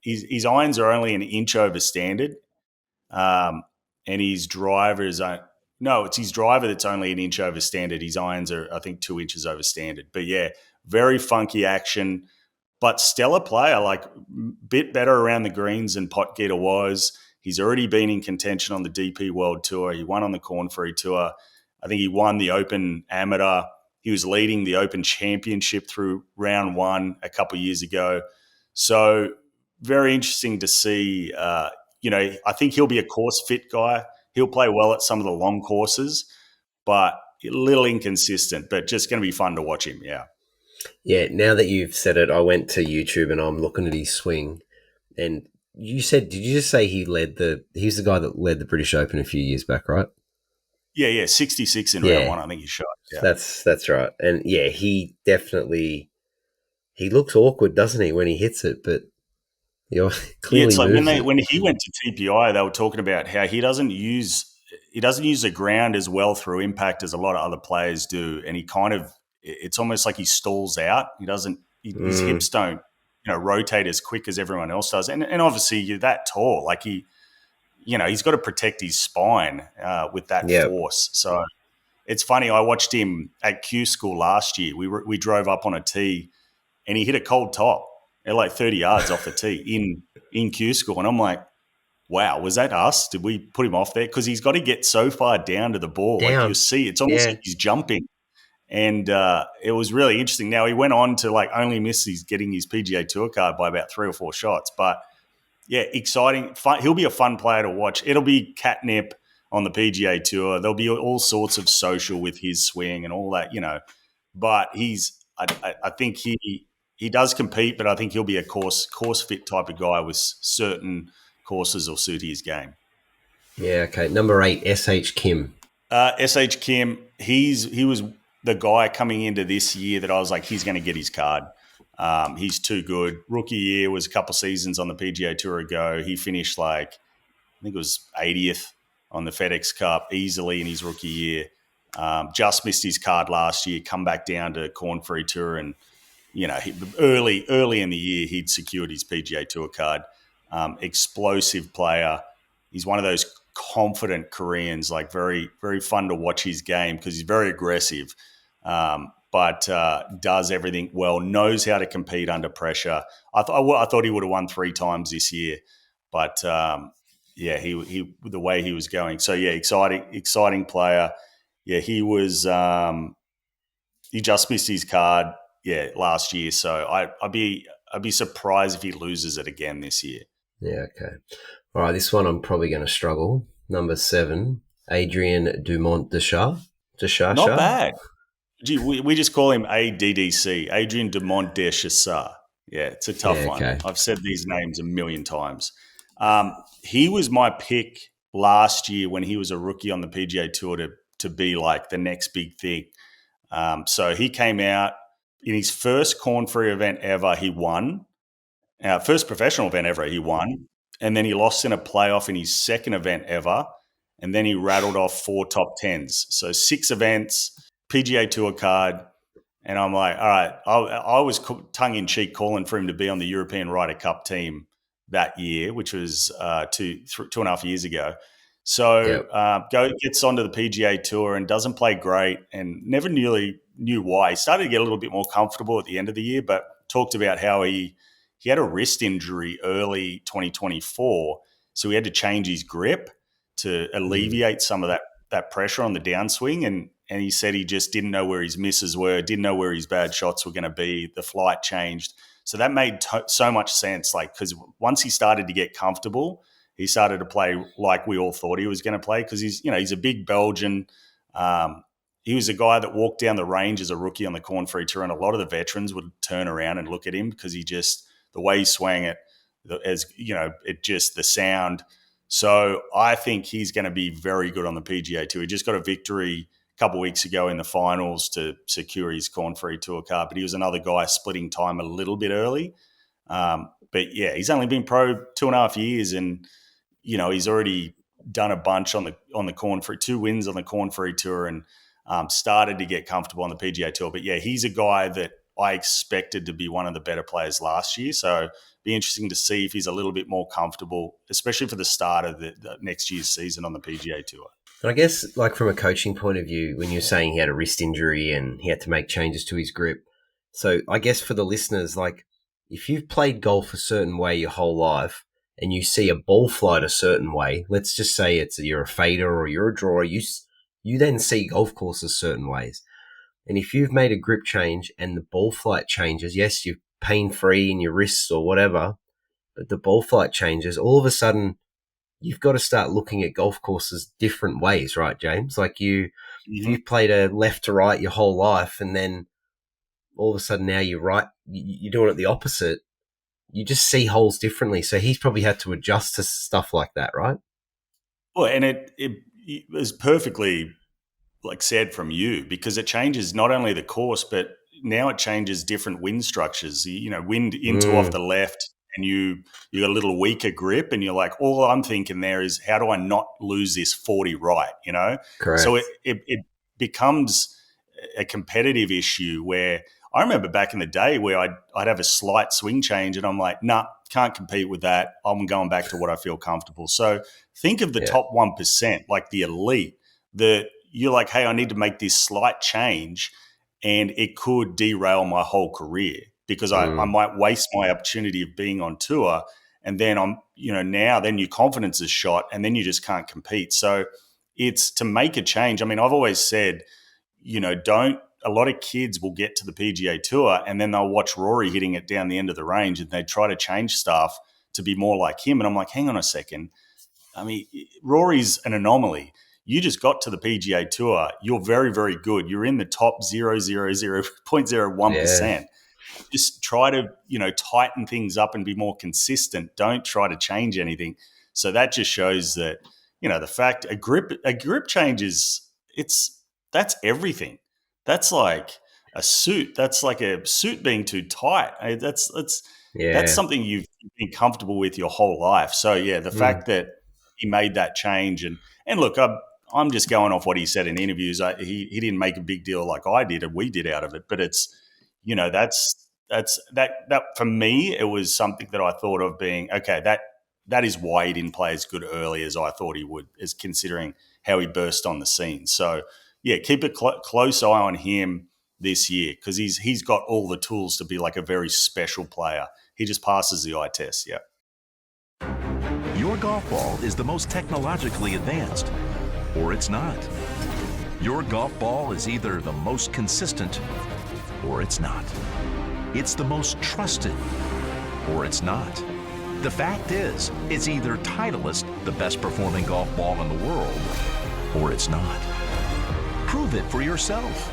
his irons are only an inch over standard. And his driver is it's his driver that's only an inch over standard. His irons are, I think, 2 inches over standard. But yeah, very funky action, but stellar player. Like, bit better around the greens than Potgieter was. He's already been in contention on the DP World Tour. He won on the Korn Ferry Tour. I think he won the Open Amateur. He was leading the Open Championship through round 1 a couple of years ago. So very interesting to see. I think he'll be a course fit guy. He'll play well at some of the long courses, but a little inconsistent, but just going to be fun to watch him. Yeah. Yeah. Now that you've said it, I went to YouTube and I'm looking at his swing. And did you just say he's the guy that led the British Open a few years back, right? Yeah. 66 in round 1, I think he shot. Yeah. That's right. And yeah, he looks awkward, doesn't he, when he hits it, but clearly it's like when he went to TPI, they were talking about how he doesn't use the ground as well through impact as a lot of other players do, and it's almost like he stalls out. His hips don't rotate as quick as everyone else does, and obviously you're that tall, like he's got to protect his spine with that force. So it's funny. I watched him at Q School last year. We drove up on a tee, and he hit a cold top at like 30 yards off the tee in Q School. And I'm like, wow, was that us? Did we put him off there? Because he's got to get so far down to the ball. Like, you see, it's almost like he's jumping. And it was really interesting. Now, he went on to like only miss getting his PGA Tour card by about 3 or 4 shots. But yeah, exciting. Fun. He'll be a fun player to watch. It'll be catnip on the PGA Tour. There'll be all sorts of social with his swing and all that, But I think he does compete, but I think he'll be a course fit type of guy with certain courses will suit his game. Yeah, okay. Number 8, S.H. Kim. S.H. Kim, he was the guy coming into this year that I was like, he's going to get his card. He's too good. Rookie year was a couple seasons on the PGA Tour ago. He finished I think it was 80th on the FedEx Cup easily in his rookie year. Just missed his card last year, come back down to Korn Ferry Tour, and early in the year, he'd secured his PGA Tour card. Explosive player. He's one of those confident Koreans, like very, very fun to watch his game because he's very aggressive, but does everything well, knows how to compete under pressure. I thought he would have won 3 times this year, but he the way he was going. So yeah, exciting player. Yeah, he was. He just missed his card. Yeah, last year. So I'd be surprised if he loses it again this year. Yeah, okay. All right, this one I'm probably going to struggle. Number 7, Adrian Dumont Deschamps. Not bad. Gee, we just call him ADDC, Adrian Dumont Deschamps. Yeah, it's a tough one. I've said these names a million times. He was my pick last year when he was a rookie on the PGA Tour to be like the next big thing. So he came out in his first Korn Ferry event ever. He won. First professional event ever, he won. And then he lost in a playoff in his second event ever. And then he rattled off 4 top 10s. So 6 events, PGA Tour card. And I'm like, all right, I was tongue-in-cheek calling for him to be on the European Ryder Cup team that year, which was 2.5 years ago. So gets onto the PGA Tour and doesn't play great and never really knew why. He started to get a little bit more comfortable at the end of the year, but talked about how he had a wrist injury early 2024, so he had to change his grip to alleviate some of that pressure on the downswing. And he said he just didn't know where his misses were, didn't know where his bad shots were going to be. The flight changed. So that made so much sense, because once he started to get comfortable, he started to play like we all thought he was going to play, because he's a big Belgian. He was a guy that walked down the range as a rookie on the Korn Ferry Tour, and a lot of the veterans would turn around and look at him because the way he swang it, the sound. So I think he's going to be very good on the PGA Tour. He just got a victory a couple of weeks ago in the finals to secure his Korn Ferry Tour card, but he was another guy splitting time a little bit early. But yeah, he's only been pro 2.5 years, and he's already done a bunch on the Korn Ferry, 2 wins on the Korn Ferry Tour, and started to get comfortable on the PGA Tour. But yeah, he's a guy that I expected to be one of the better players last year. So be interesting to see if he's a little bit more comfortable, especially for the start of the next year's season on the PGA Tour. And I guess, like, from a coaching point of view, when you're saying he had a wrist injury and he had to make changes to his grip, so I guess for the listeners, like, if you've played golf a certain way your whole life and you see a ball flight a certain way, let's just say you're a fader or you're a drawer, you then see golf courses certain ways. And if you've made a grip change and the ball flight changes, yes, you're pain-free in your wrists or whatever, but the ball flight changes, all of a sudden you've got to start looking at golf courses different ways, right, James? Like if you've played a left to right your whole life and then all of a sudden now you're doing it the opposite, you just see holes differently. So he's probably had to adjust to stuff like that, right? Well, and it was perfectly said from you, because it changes not only the course, but now it changes different wind structures. Wind into off the left, and you got a little weaker grip, and you're like, all I'm thinking there is, how do I not lose this 40 right? Correct. So it becomes a competitive issue where I remember back in the day where I'd have a slight swing change and I'm like, nah, can't compete with that. I'm going back to what I feel comfortable. So think of the top 1%, like the elite, that you're like, hey, I need to make this slight change and it could derail my whole career, because I might waste my opportunity of being on tour, and then then your confidence is shot and then you just can't compete. So it's to make a change. I mean, I've always said, a lot of kids will get to the PGA Tour and then they'll watch Rory hitting it down the end of the range and they try to change stuff to be more like him. And I'm like, hang on a second. I mean, Rory's an anomaly. You just got to the PGA Tour. You're very, very good. You're in the top 0.01%. Yeah. Just try to, tighten things up and be more consistent. Don't try to change anything. So that just shows that, the fact a grip change that's everything. That's like a suit. That's like a suit being too tight. That's something you've been comfortable with your whole life. So yeah, the fact that he made that change, and look, I'm just going off what he said in interviews. He didn't make a big deal like I did and we did out of it, but it's, that for me, it was something that I thought of being, okay, that is why he didn't play as good early as I thought he would, as considering how he burst on the scene. So yeah, keep a close eye on him this year, because he's got all the tools to be like a very special player. He just passes the eye test, yeah. Your golf ball is the most technologically advanced, or it's not. Your golf ball is either the most consistent, or it's not. It's the most trusted, or it's not. The fact is, it's either Titleist, the best performing golf ball in the world, or it's not. Prove it for yourself.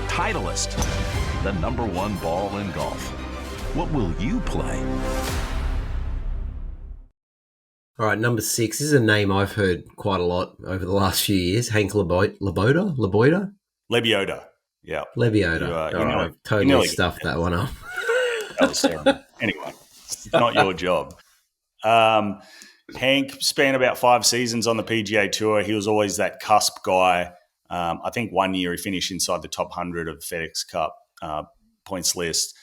Titleist, the #1 ball in golf. What will you play? All right, number 6. This is a name I've heard quite a lot over the last few years. Hank Lebioda? Lebioda, yeah. Lebioda. I've totally stuffed that one up. That was terrible. Anyway, it's not your job. Hank spent about 5 seasons on the PGA Tour. He was always that cusp guy. I think one year he finished inside the top 100 of the FedEx Cup points list.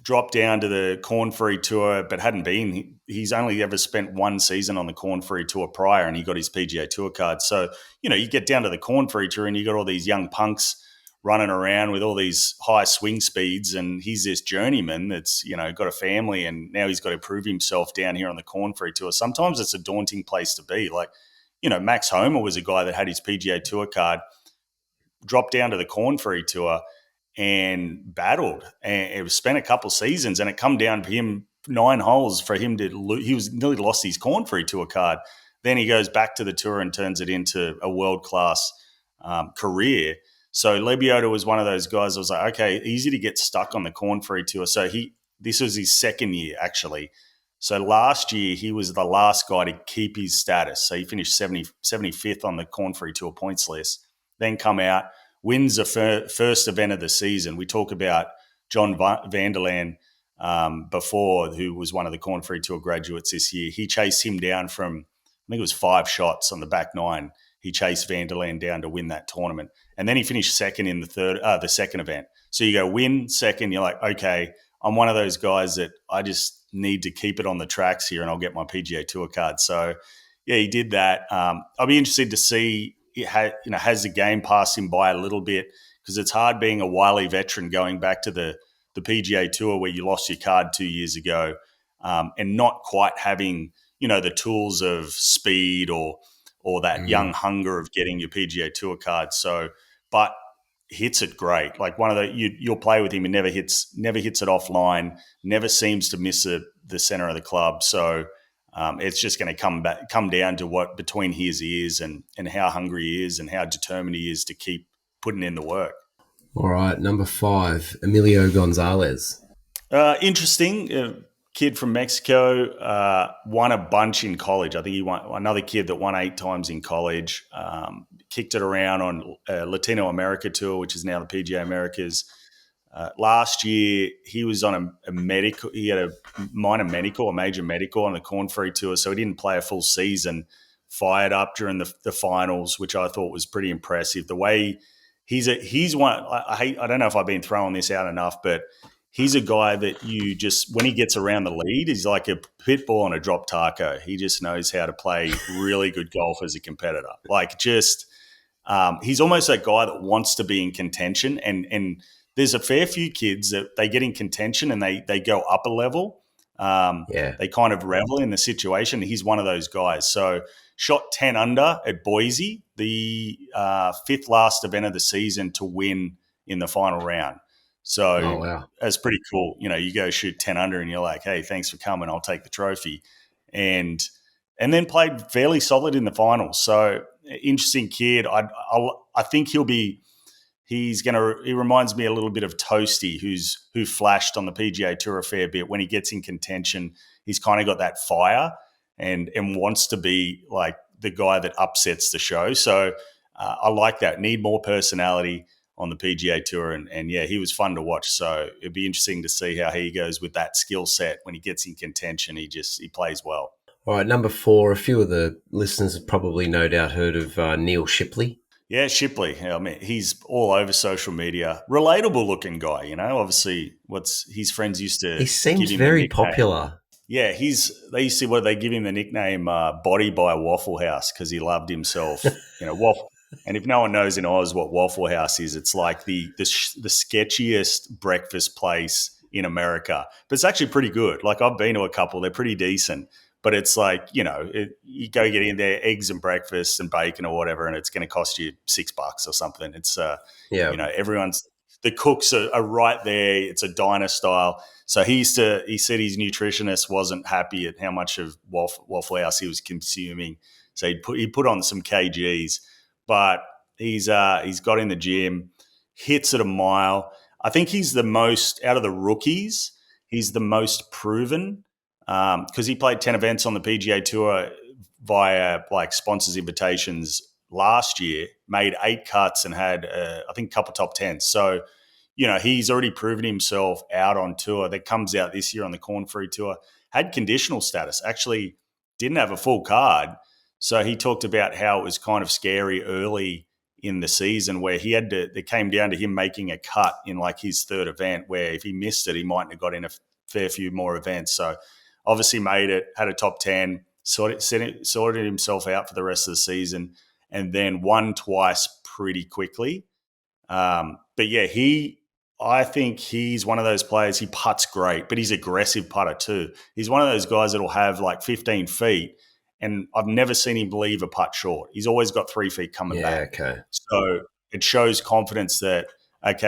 Dropped down to the Korn Ferry Tour, but hadn't been. He's only ever spent 1 season on the Korn Ferry Tour prior, and he got his PGA Tour card. So, you get down to the Korn Ferry Tour and you got all these young punks running around with all these high swing speeds, and he's this journeyman that's, got a family, and now he's got to prove himself down here on the Korn Ferry Tour. Sometimes it's a daunting place to be. Like, Max Homa was a guy that had his PGA Tour card, dropped down to the Korn Ferry Tour and battled, and it was spent a couple seasons, and it come down to him 9 holes for him to lose. He was nearly lost his Korn Ferry Tour card. Then he goes back to the tour and turns it into a world-class career. So Lebioda was one of those guys that was like, okay, easy to get stuck on the Korn Ferry Tour. So this was his second year, actually. So last year, he was the last guy to keep his status. So he finished 75th on the Korn Ferry Tour points list, then come out, wins the first event of the season. We talk about John Vanderland before, who was one of the Korn Ferry Tour graduates this year. He chased him down from, I think it was 5 shots on the back 9. He chased Van der Laan down to win that tournament. And then he finished second in the second event. So you go win second, you're like, okay, I'm one of those guys that I just need to keep it on the tracks here and I'll get my PGA Tour card. So, yeah, he did that. I'll be interested to see, has the game passed him by a little bit, because it's hard being a wily veteran going back to the PGA Tour where you lost your card 2 years ago, and not quite having, the tools of speed or that young hunger of getting your PGA Tour card. So, but hits it great. Like one of you'll play with him and never hits it offline, never seems to miss the center of the club. So it's just going to come down to what between his ears and how hungry he is and how determined he is to keep putting in the work. All right, number 5, Emilio Gonzalez. Interesting. Kid from Mexico, won a bunch in college. I think he won, another kid that won 8 times in college, kicked it around on Latino America Tour, which is now the PGA Americas. Last year, he was on a medical. He had a major medical on the Korn Ferry Tour, so he didn't play a full season. Fired up during the finals, which I thought was pretty impressive. The way he's one. I don't know if I've been throwing this out enough, but he's a guy that you just, when he gets around the lead, he's like a pit bull on a drop taco. He just knows how to play really good golf as a competitor. Like he's almost that guy that wants to be in contention. And there's a fair few kids that they get in contention and they go up a level. They kind of revel in the situation. He's one of those guys. So shot 10 under at Boise, the 5th last event of the season to win in the final round. So That's pretty cool. You go shoot 10 under and you're like, hey, thanks for coming. I'll take the trophy. And then played fairly solid in the finals. So interesting kid. I think he reminds me a little bit of Toasty, who flashed on the PGA Tour a fair bit. When he gets in contention, he's kind of got that fire and wants to be like the guy that upsets the show. So I like that. Need more personality on the PGA Tour, and he was fun to watch. So it'd be interesting to see how he goes with that skill set. When he gets in contention, he plays well. All right, number 4. A few of the listeners have probably no doubt heard of Neil Shipley. Yeah, Shipley. I mean, he's all over social media. Relatable looking guy, Obviously, his friends used to. He seems very popular. Yeah, they give him the nickname "Body by Waffle House" because he loved himself. Waffle. And if no one knows in Oz what Waffle House is, it's like the sketchiest breakfast place in America. But it's actually pretty good. Like I've been to a couple, they're pretty decent. But it's like, you go get in there, eggs and breakfast and bacon or whatever, and it's going to cost you $6 or something. It's, the cooks are right there. It's a diner style. So he said his nutritionist wasn't happy at how much of Waffle House he was consuming. So he put on some kgs. But he's got in the gym, hits at a mile. I think he's the most, out of the rookies, he's the most proven because he played 10 events on the PGA Tour via like sponsors invitations last year, made 8 cuts and had, I think, a couple top 10s. So, he's already proven himself out on tour. That comes out this year on the Korn Ferry Tour. Had conditional status, actually didn't have a full card. So he talked about how it was kind of scary early in the season where it came down to him making a cut in like his 3rd event where if he missed it, he mightn't have got in a fair few more events. So obviously made it, had a top 10, sorted himself out for the rest of the season and then won twice pretty quickly. But yeah, I think he's one of those players, he putts great, but he's aggressive putter too. He's one of those guys that'll have like 15 feet. And I've never seen him leave a putt short. He's always got 3 feet coming back. Okay. So it shows confidence that,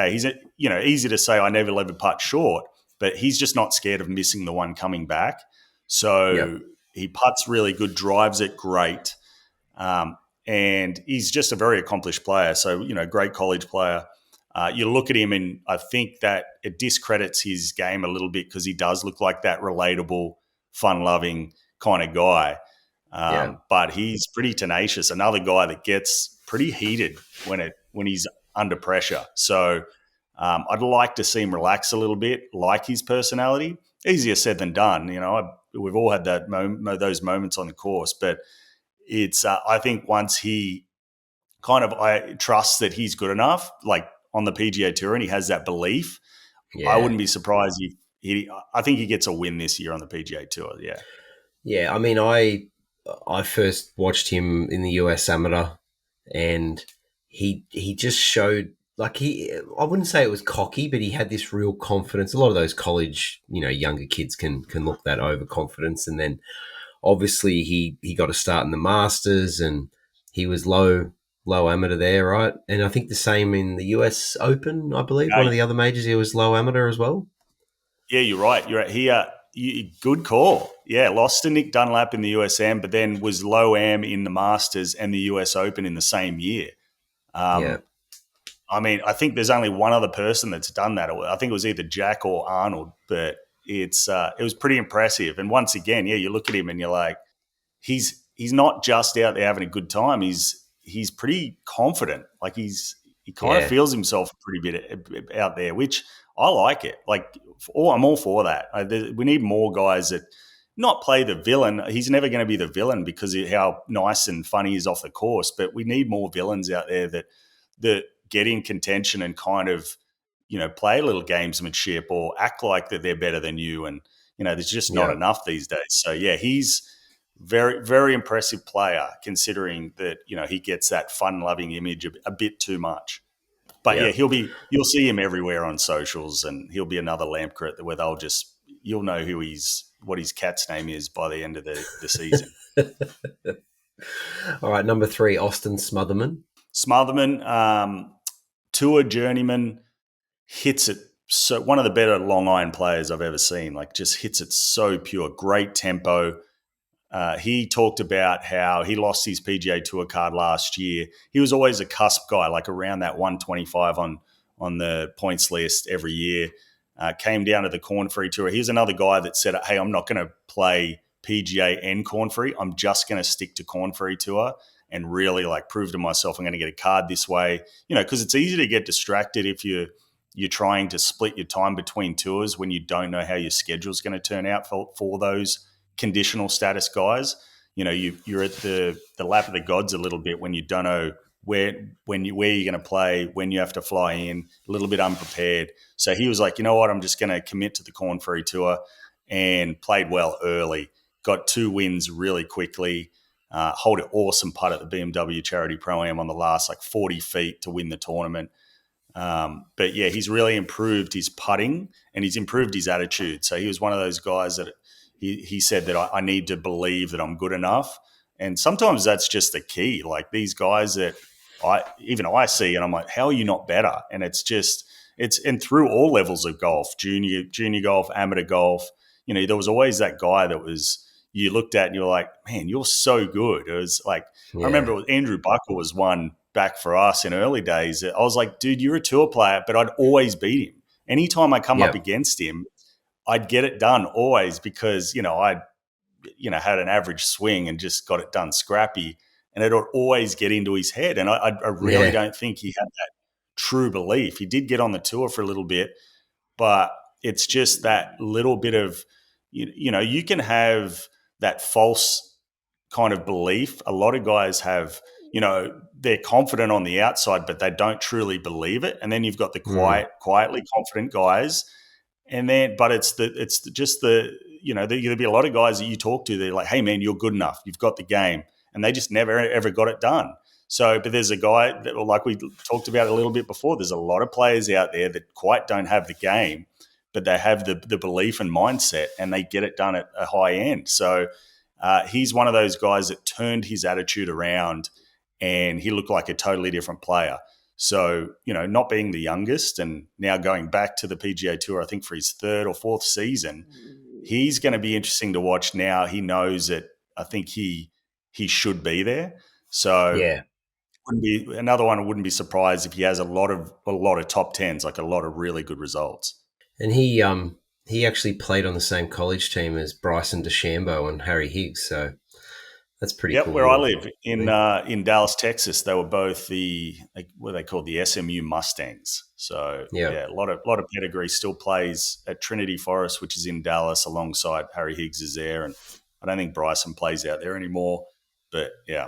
he's, easy to say I never leave a putt short, but he's just not scared of missing the one coming back. So he putts really good, drives it great. And he's just a very accomplished player. So, great college player. You look at him and I think that it discredits his game a little bit because he does look like that relatable, fun-loving kind of guy. But he's pretty tenacious. Another guy that gets pretty heated when he's under pressure. So I'd like to see him relax a little bit, like his personality. Easier said than done. We've all had those moments on the course, but it's I think once he I trust that he's good enough, like on the PGA Tour, and he has that belief. Yeah. I wouldn't be surprised if I think he gets a win this year on the PGA Tour. Yeah. Yeah. I mean, I first watched him in the US Amateur, and he just showed, like, I wouldn't say it was cocky, but he had this real confidence. A lot of those college, younger kids can look that overconfidence. And then obviously he got a start in the Masters, and he was low amateur there, right? And I think the same in the US Open, I believe. One of the other majors, he was low amateur as well. Yeah, you're right. Good call. Yeah, lost to Nick Dunlap in the USM, but then was low am in the Masters and the US Open in the same year. Yeah. I mean, I think there's only one other person that's done that. I think it was either Jack or Arnold, but it was pretty impressive. And once again, yeah, you look at him and you're like, he's not just out there having a good time. He's pretty confident. Like he kind of feels himself a pretty bit out there, which I like it. Like, I'm all for that. We need more guys that not play the villain. He's never going to be the villain because of how nice and funny he is off the course. But we need more villains out there that get in contention and kind of, play a little gamesmanship or act like that they're better than you. And, there's just not enough these days. So, yeah, he's very, very impressive player considering that, he gets that fun-loving image a bit too much. But you'll see him everywhere on socials, and he'll be another Lampcret where you'll know what his cat's name is by the end of the season. All right, number 3, Austin Smotherman. Smotherman, tour journeyman, hits it. So one of the better long iron players I've ever seen, like just hits it so pure, great tempo. He talked about how he lost his PGA Tour card last year. He was always a cusp guy, like around that 125 on the points list every year. Came down to the Korn Ferry Tour. He's another guy that said, hey, I'm not going to play PGA and Korn Ferry. I'm just going to stick to Korn Ferry Tour and really like prove to myself I'm going to get a card this way. Because it's easy to get distracted if you're trying to split your time between tours when you don't know how your schedule is going to turn out for those conditional status guys. You're at the lap of the gods a little bit when you don't know where you're going to play, when you have to fly in, a little bit unprepared. So he was like, you know what, I'm just going to commit to the Korn Ferry Tour, and played well early. Got 2 wins really quickly. Hold an awesome putt at the BMW Charity Pro-Am on the last 40 feet to win the tournament. But yeah, he's really improved his putting and he's improved his attitude. So he was one of those guys that he said that I need to believe that I'm good enough. And sometimes that's just the key. Like these guys that I see and I'm like, how are you not better? And it's through all levels of golf, junior golf, amateur golf, there was always that guy that you looked at and you were like, man, you're so good. It was like, I remember Andrew Buckle was one back for us in early days. I was like, dude, you're a tour player, but I'd always beat him. Anytime I come up against him, I'd get it done always because, I'd had an average swing and just got it done scrappy, and it would always get into his head. And I really don't think he had that true belief. He did get on the tour for a little bit, but it's just that little bit of, you can have that false kind of belief. A lot of guys have, they're confident on the outside, but they don't truly believe it. And then you've got the quietly confident guys. And then, but there'll be a lot of guys that you talk to, they're like, hey man, you're good enough. You've got the game. And they just never, ever got it done. So, but there's a guy that, like we talked about a little bit before, there's a lot of players out there that quite don't have the game, but they have the belief and mindset and they get it done at a high end. So he's one of those guys that turned his attitude around and he looked like a totally different player. So, not being the youngest and now going back to the PGA Tour, I think for his 3rd or 4th season, he's going to be interesting to watch now. He knows that I think he should be there. So wouldn't be surprised if he has a lot of top 10s, like a lot of really good results. And he actually played on the same college team as Bryson DeChambeau and Harry Higgs. So That's pretty cool. Where I live in Dallas, Texas, they were both what they call the SMU Mustangs. So a lot of pedigree. Still plays at Trinity Forest, which is in Dallas, alongside Harry Higgs is there, and I don't think Bryson plays out there anymore. But yeah.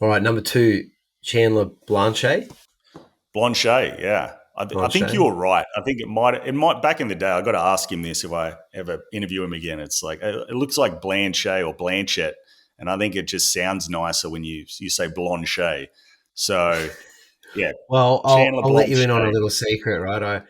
All right, number 2, Chandler Blanchet. Blanchet, yeah. I think you were right. I think it might back in the day. I got to ask him this if I ever interview him again. It's like it looks like Blanchet or Blanchett, and I think it just sounds nicer when you say Blanchet. So yeah. Well, I'll let you in on a little secret, right?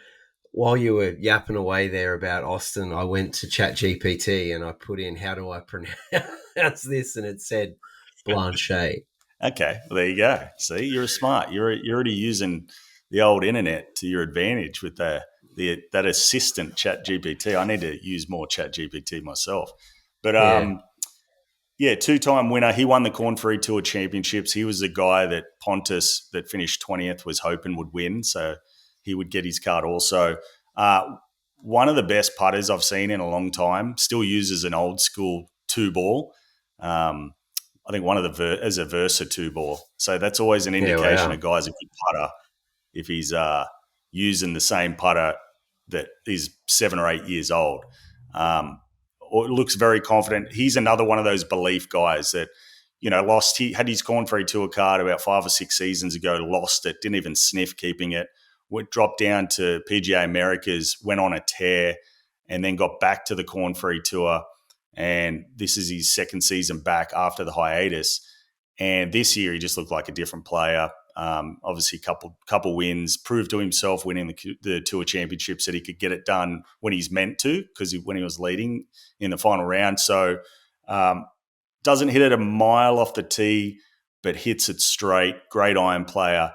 While you were yapping away there about Austin, I went to ChatGPT and I put in, how do I pronounce this, and it said Blanchet. Okay, well, there you go. See, you're smart. You're already using the old internet to your advantage with that assistant ChatGPT. I need to use more ChatGPT myself. But 2-time winner. He won the Korn Ferry Tour championships. He was the guy that Pontus, that finished 20th, was hoping would win, so he would get his card also. One of the best putters I've seen in a long time. Still uses an old school 2-ball. I think one of as a Versa 2-ball. So that's always an indication a guy's a good putter if he's using the same putter that is 7 or 8 years old. Or looks very confident. He's another one of those belief guys that, he had his Korn Ferry Tour card about 5 or 6 seasons ago, lost it, didn't even sniff keeping it, dropped down to PGA Americas, went on a tear, and then got back to the Korn Ferry Tour. And this is his second season back after the hiatus. And this year he just looked like a different player. Obviously, couple wins, proved to himself winning the Tour Championships that he could get it done when he's meant to, because when he was leading in the final round. So doesn't hit it a mile off the tee, but hits it straight. Great iron player,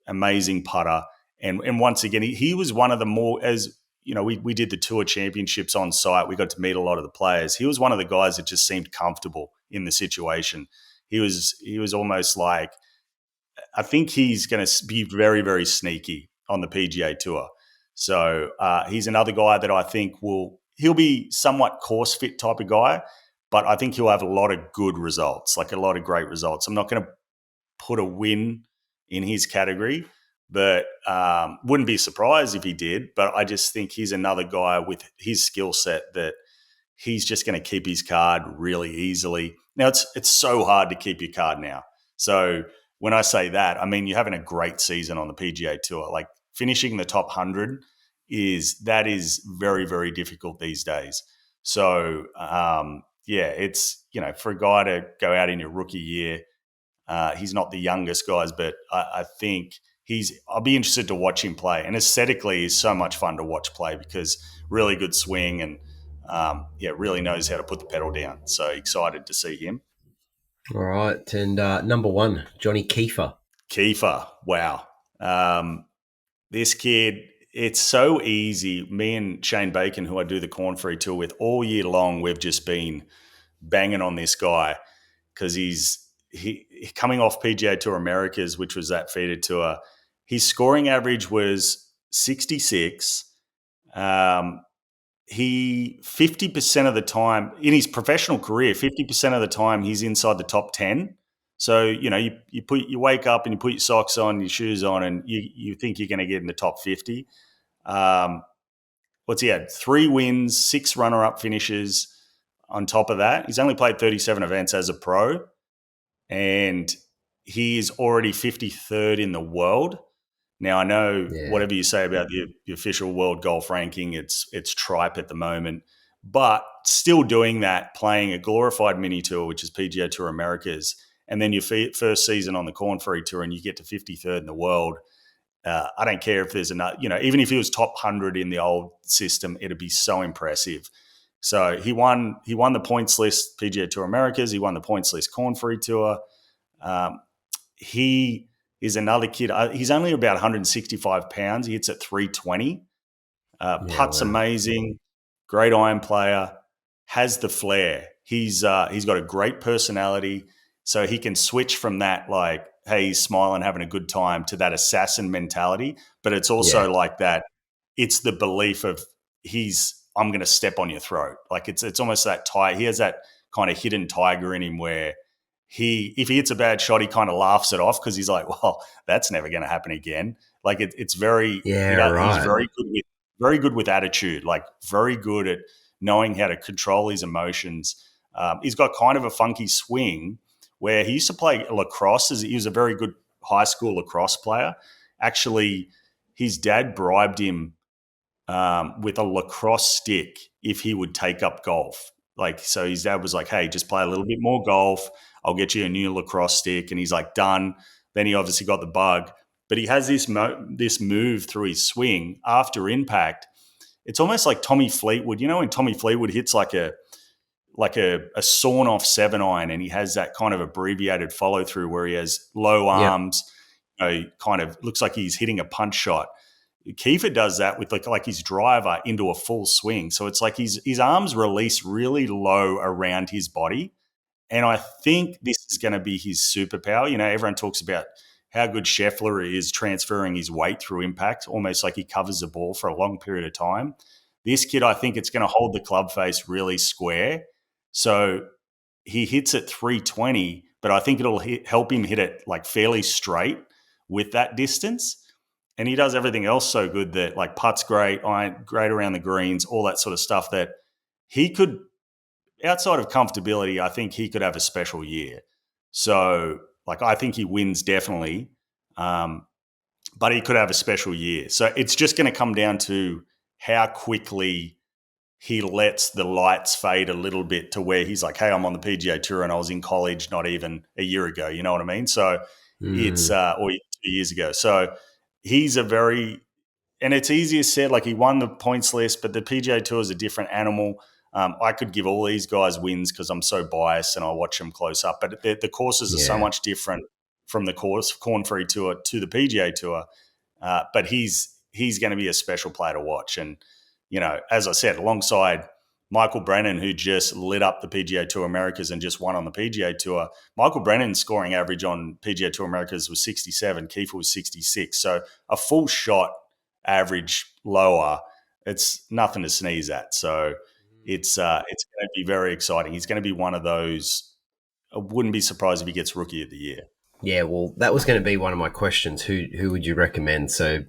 amazing putter. And once again, he was one of the more, as we did the Tour Championships on site. We got to meet a lot of the players. He was one of the guys that just seemed comfortable in the situation. He was almost like, I think he's going to be very, very sneaky on the PGA Tour. So he's another guy that I think he'll be somewhat course fit type of guy, but I think he'll have a lot of good results, like a lot of great results. I'm not going to put a win in his category, but wouldn't be surprised if he did. But I just think he's another guy with his skill set that he's just going to keep his card really easily. Now, it's so hard to keep your card now. So when I say that, I mean you're having a great season on the PGA Tour. Like finishing the top 100 is very, very difficult these days. So it's for a guy to go out in your rookie year, he's not the youngest guys, but I think I'll be interested to watch him play. And aesthetically, he's so much fun to watch play because really good swing and really knows how to put the pedal down. So excited to see him. All right. And number 1, Johnny Kiefer. Kiefer, wow. This kid, it's so easy. Me and Shane Bacon, who I do the Korn Ferry Tour with all year long, we've just been banging on this guy because he's coming off PGA Tour Americas, which was that feeder tour. His scoring average was 66. He 50% of the time in his professional career, 50% of the time he's inside the top 10. So, you wake up and you put your socks on, your shoes on, and you think you're going to get in the top 50. What's he had? 3 wins, 6 runner-up finishes on top of that. He's only played 37 events as a pro, and he is already 53rd in the world. Now, I know whatever you say about the official world golf ranking, it's tripe at the moment, but still doing that, playing a glorified mini tour, which is PGA Tour Americas, and then your first season on the Korn Ferry Tour and you get to 53rd in the world. I don't care if there's another, even if he was top 100 in the old system, it'd be so impressive. So he won the points list PGA Tour Americas. He won the points list Korn Ferry Tour. He is another kid. He's only about 165 pounds. He hits at 320. Putts amazing. Great iron player. Has the flair. He's got a great personality. So he can switch from that, like, hey, he's smiling, having a good time, to that assassin mentality. But it's also like that. It's the belief of I'm going to step on your throat. Like it's almost that tiger. He has that kind of hidden tiger in him where if he hits a bad shot, he kind of laughs it off because he's like, well, that's never going to happen again. Like it's very, right. He's very good with attitude, like very good at knowing how to control his emotions. He's got kind of a funky swing where he used to play lacrosse. He was a very good high school lacrosse player. Actually, his dad bribed him with a lacrosse stick if he would take up golf. Like, so his dad was like, hey, just play a little bit more golf. I'll get you a new lacrosse stick. And he's like, done. Then he obviously got the bug. But he has this move through his swing after impact. It's almost like Tommy Fleetwood. You know when Tommy Fleetwood hits like a sawn-off 7-iron and he has that kind of abbreviated follow-through where he has low arms, kind of looks like he's hitting a punch shot. Kiefer does that with like his driver into a full swing. So it's like his arms release really low around his body. And I think this is going to be his superpower. You know, everyone talks about how good Scheffler is transferring his weight through impact, almost like he covers the ball for a long period of time. This kid, I think it's going to hold the club face really square. So he hits at 320, but I think it'll help him hit it like fairly straight with that distance. And he does everything else so good that like putts great, great around the greens, all that sort of stuff that he could, outside of comfortability, I think he could have a special year. So like I think he wins definitely, but he could have a special year. So it's just going to come down to how quickly he lets the lights fade a little bit to where he's like, hey, I'm on the PGA Tour and I was in college not even a year ago. You know what I mean? So it's or 2 years ago. So he's and it's easier said, like he won the points list, but the PGA Tour is a different animal. I could give all these guys wins because I'm so biased and I watch them close up. But the courses are so much different from the Korn Ferry Tour to the PGA Tour. But he's going to be a special player to watch. And, you know, as I said, alongside Michael Brennan, who just lit up the PGA Tour Americas and just won on the PGA Tour, Michael Brennan's scoring average on PGA Tour Americas was 67. Kiefer was 66. So a full shot average lower, it's nothing to sneeze at. So it's going to be very exciting. He's going to be one of those. I wouldn't be surprised if he gets Rookie of the Year. Yeah, well, that was going to be one of my questions. Who would you recommend? So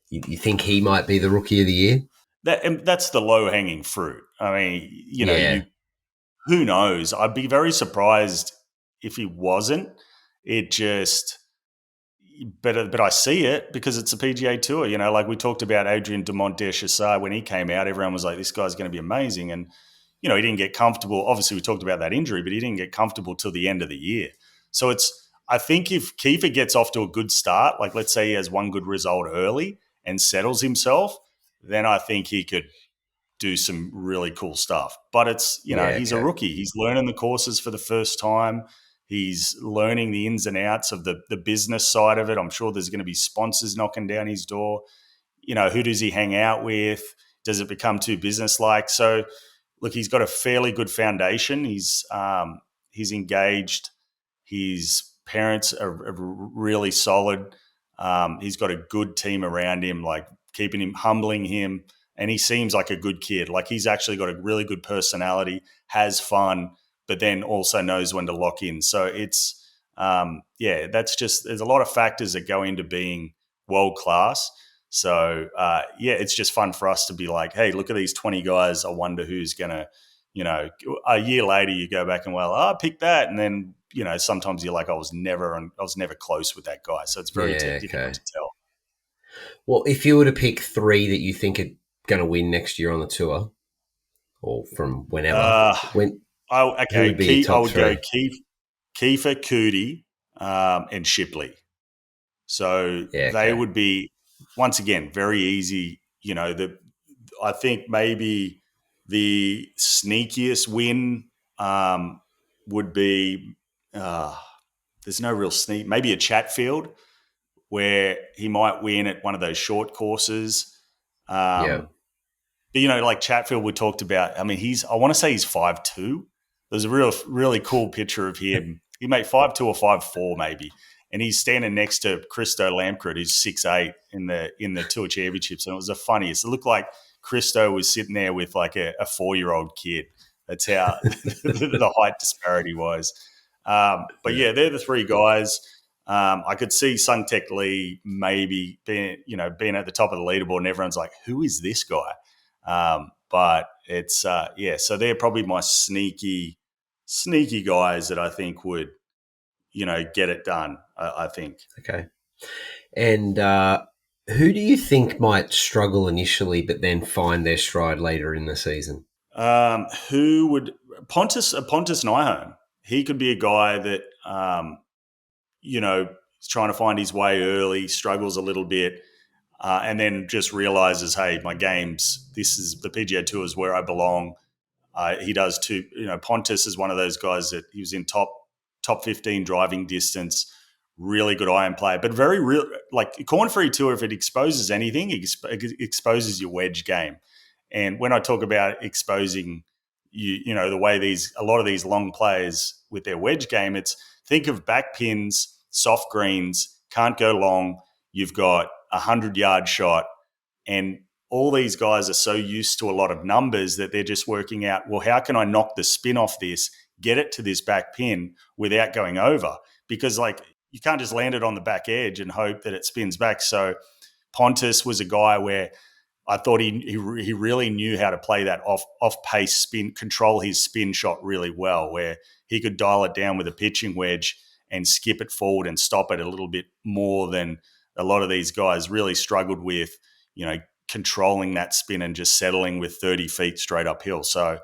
you think he might be the Rookie of the Year? That's the low-hanging fruit. I mean, you know, who knows? I'd be very surprised if he wasn't. But I see it because it's a PGA Tour. You know, like we talked about Adrian Dumont-Deschassard when he came out, everyone was like, this guy's going to be amazing. And, you know, he didn't get comfortable. Obviously, we talked about that injury, but he didn't get comfortable till the end of the year. So I think if Kiefer gets off to a good start, like let's say he has one good result early and settles himself, then I think he could do some really cool stuff. But it's, you know, he's a rookie. He's learning the courses for the first time. He's learning the ins and outs of the business side of it. I'm sure there's going to be sponsors knocking down his door. You know, who does he hang out with? Does it become too business-like? So, look, he's got a fairly good foundation. He's engaged. His parents are really solid. He's got a good team around him, like keeping him, humbling him, and he seems like a good kid. Like he's actually got a really good personality, has fun, but then also knows when to lock in. So it's, that's just, there's a lot of factors that go into being world-class. So, it's just fun for us to be like, hey, look at these 20 guys. I wonder who's going to, you know, a year later you go back and, I picked that. And then, you know, sometimes you're like, I was never close with that guy. So it's very difficult to tell. Well, if you were to pick three that you think are going to win next year on the tour or from whenever, I would go Kiefer, Cootie, and Shipley. So they would be, once again, very easy. You know, I think maybe the sneakiest win would be there's no real sneak. Maybe a Chatfield where he might win at one of those short courses. But, you know, like Chatfield we talked about, I mean, I want to say he's 5'2". There's a really cool picture of him. He made 5'2" or 5'4" maybe. And he's standing next to Christo Lamkrit, who's 6'8" in the Tour Championships. And it was the funniest. It looked like Christo was sitting there with like a 4-year-old kid. That's how the height disparity was. But yeah, they're the three guys. I could see Sungtek Lee maybe being at the top of the leaderboard, and everyone's like, "Who is this guy?" But it's so they're probably my sneaky guys that I think would get it done. I think. Okay, and who do you think might struggle initially, but then find their stride later in the season? Who would Pontus Nyholm? He could be a guy that is trying to find his way early, struggles a little bit, and then just realizes, hey, my game's this is the PGA Tour is where I belong. He does too. Pontus is one of those guys that he was in top 15 driving distance, really good iron player, but very real. Like Korn Ferry Tour, if it exposes anything, it exposes your wedge game. And when I talk about exposing the way a lot of these long players with their wedge game, it's think of back pins, soft greens, can't go long. You've got 100-yard shot, and all these guys are so used to a lot of numbers that they're just working out, well, how can I knock the spin off this, get it to this back pin without going over? Because you can't just land it on the back edge and hope that it spins back. So Pontus was a guy where I thought he really knew how to play that off pace spin, control his spin shot really well, where he could dial it down with a pitching wedge and skip it forward and stop it a little bit more than a lot of these guys really struggled with, controlling that spin and just settling with 30 feet straight uphill. So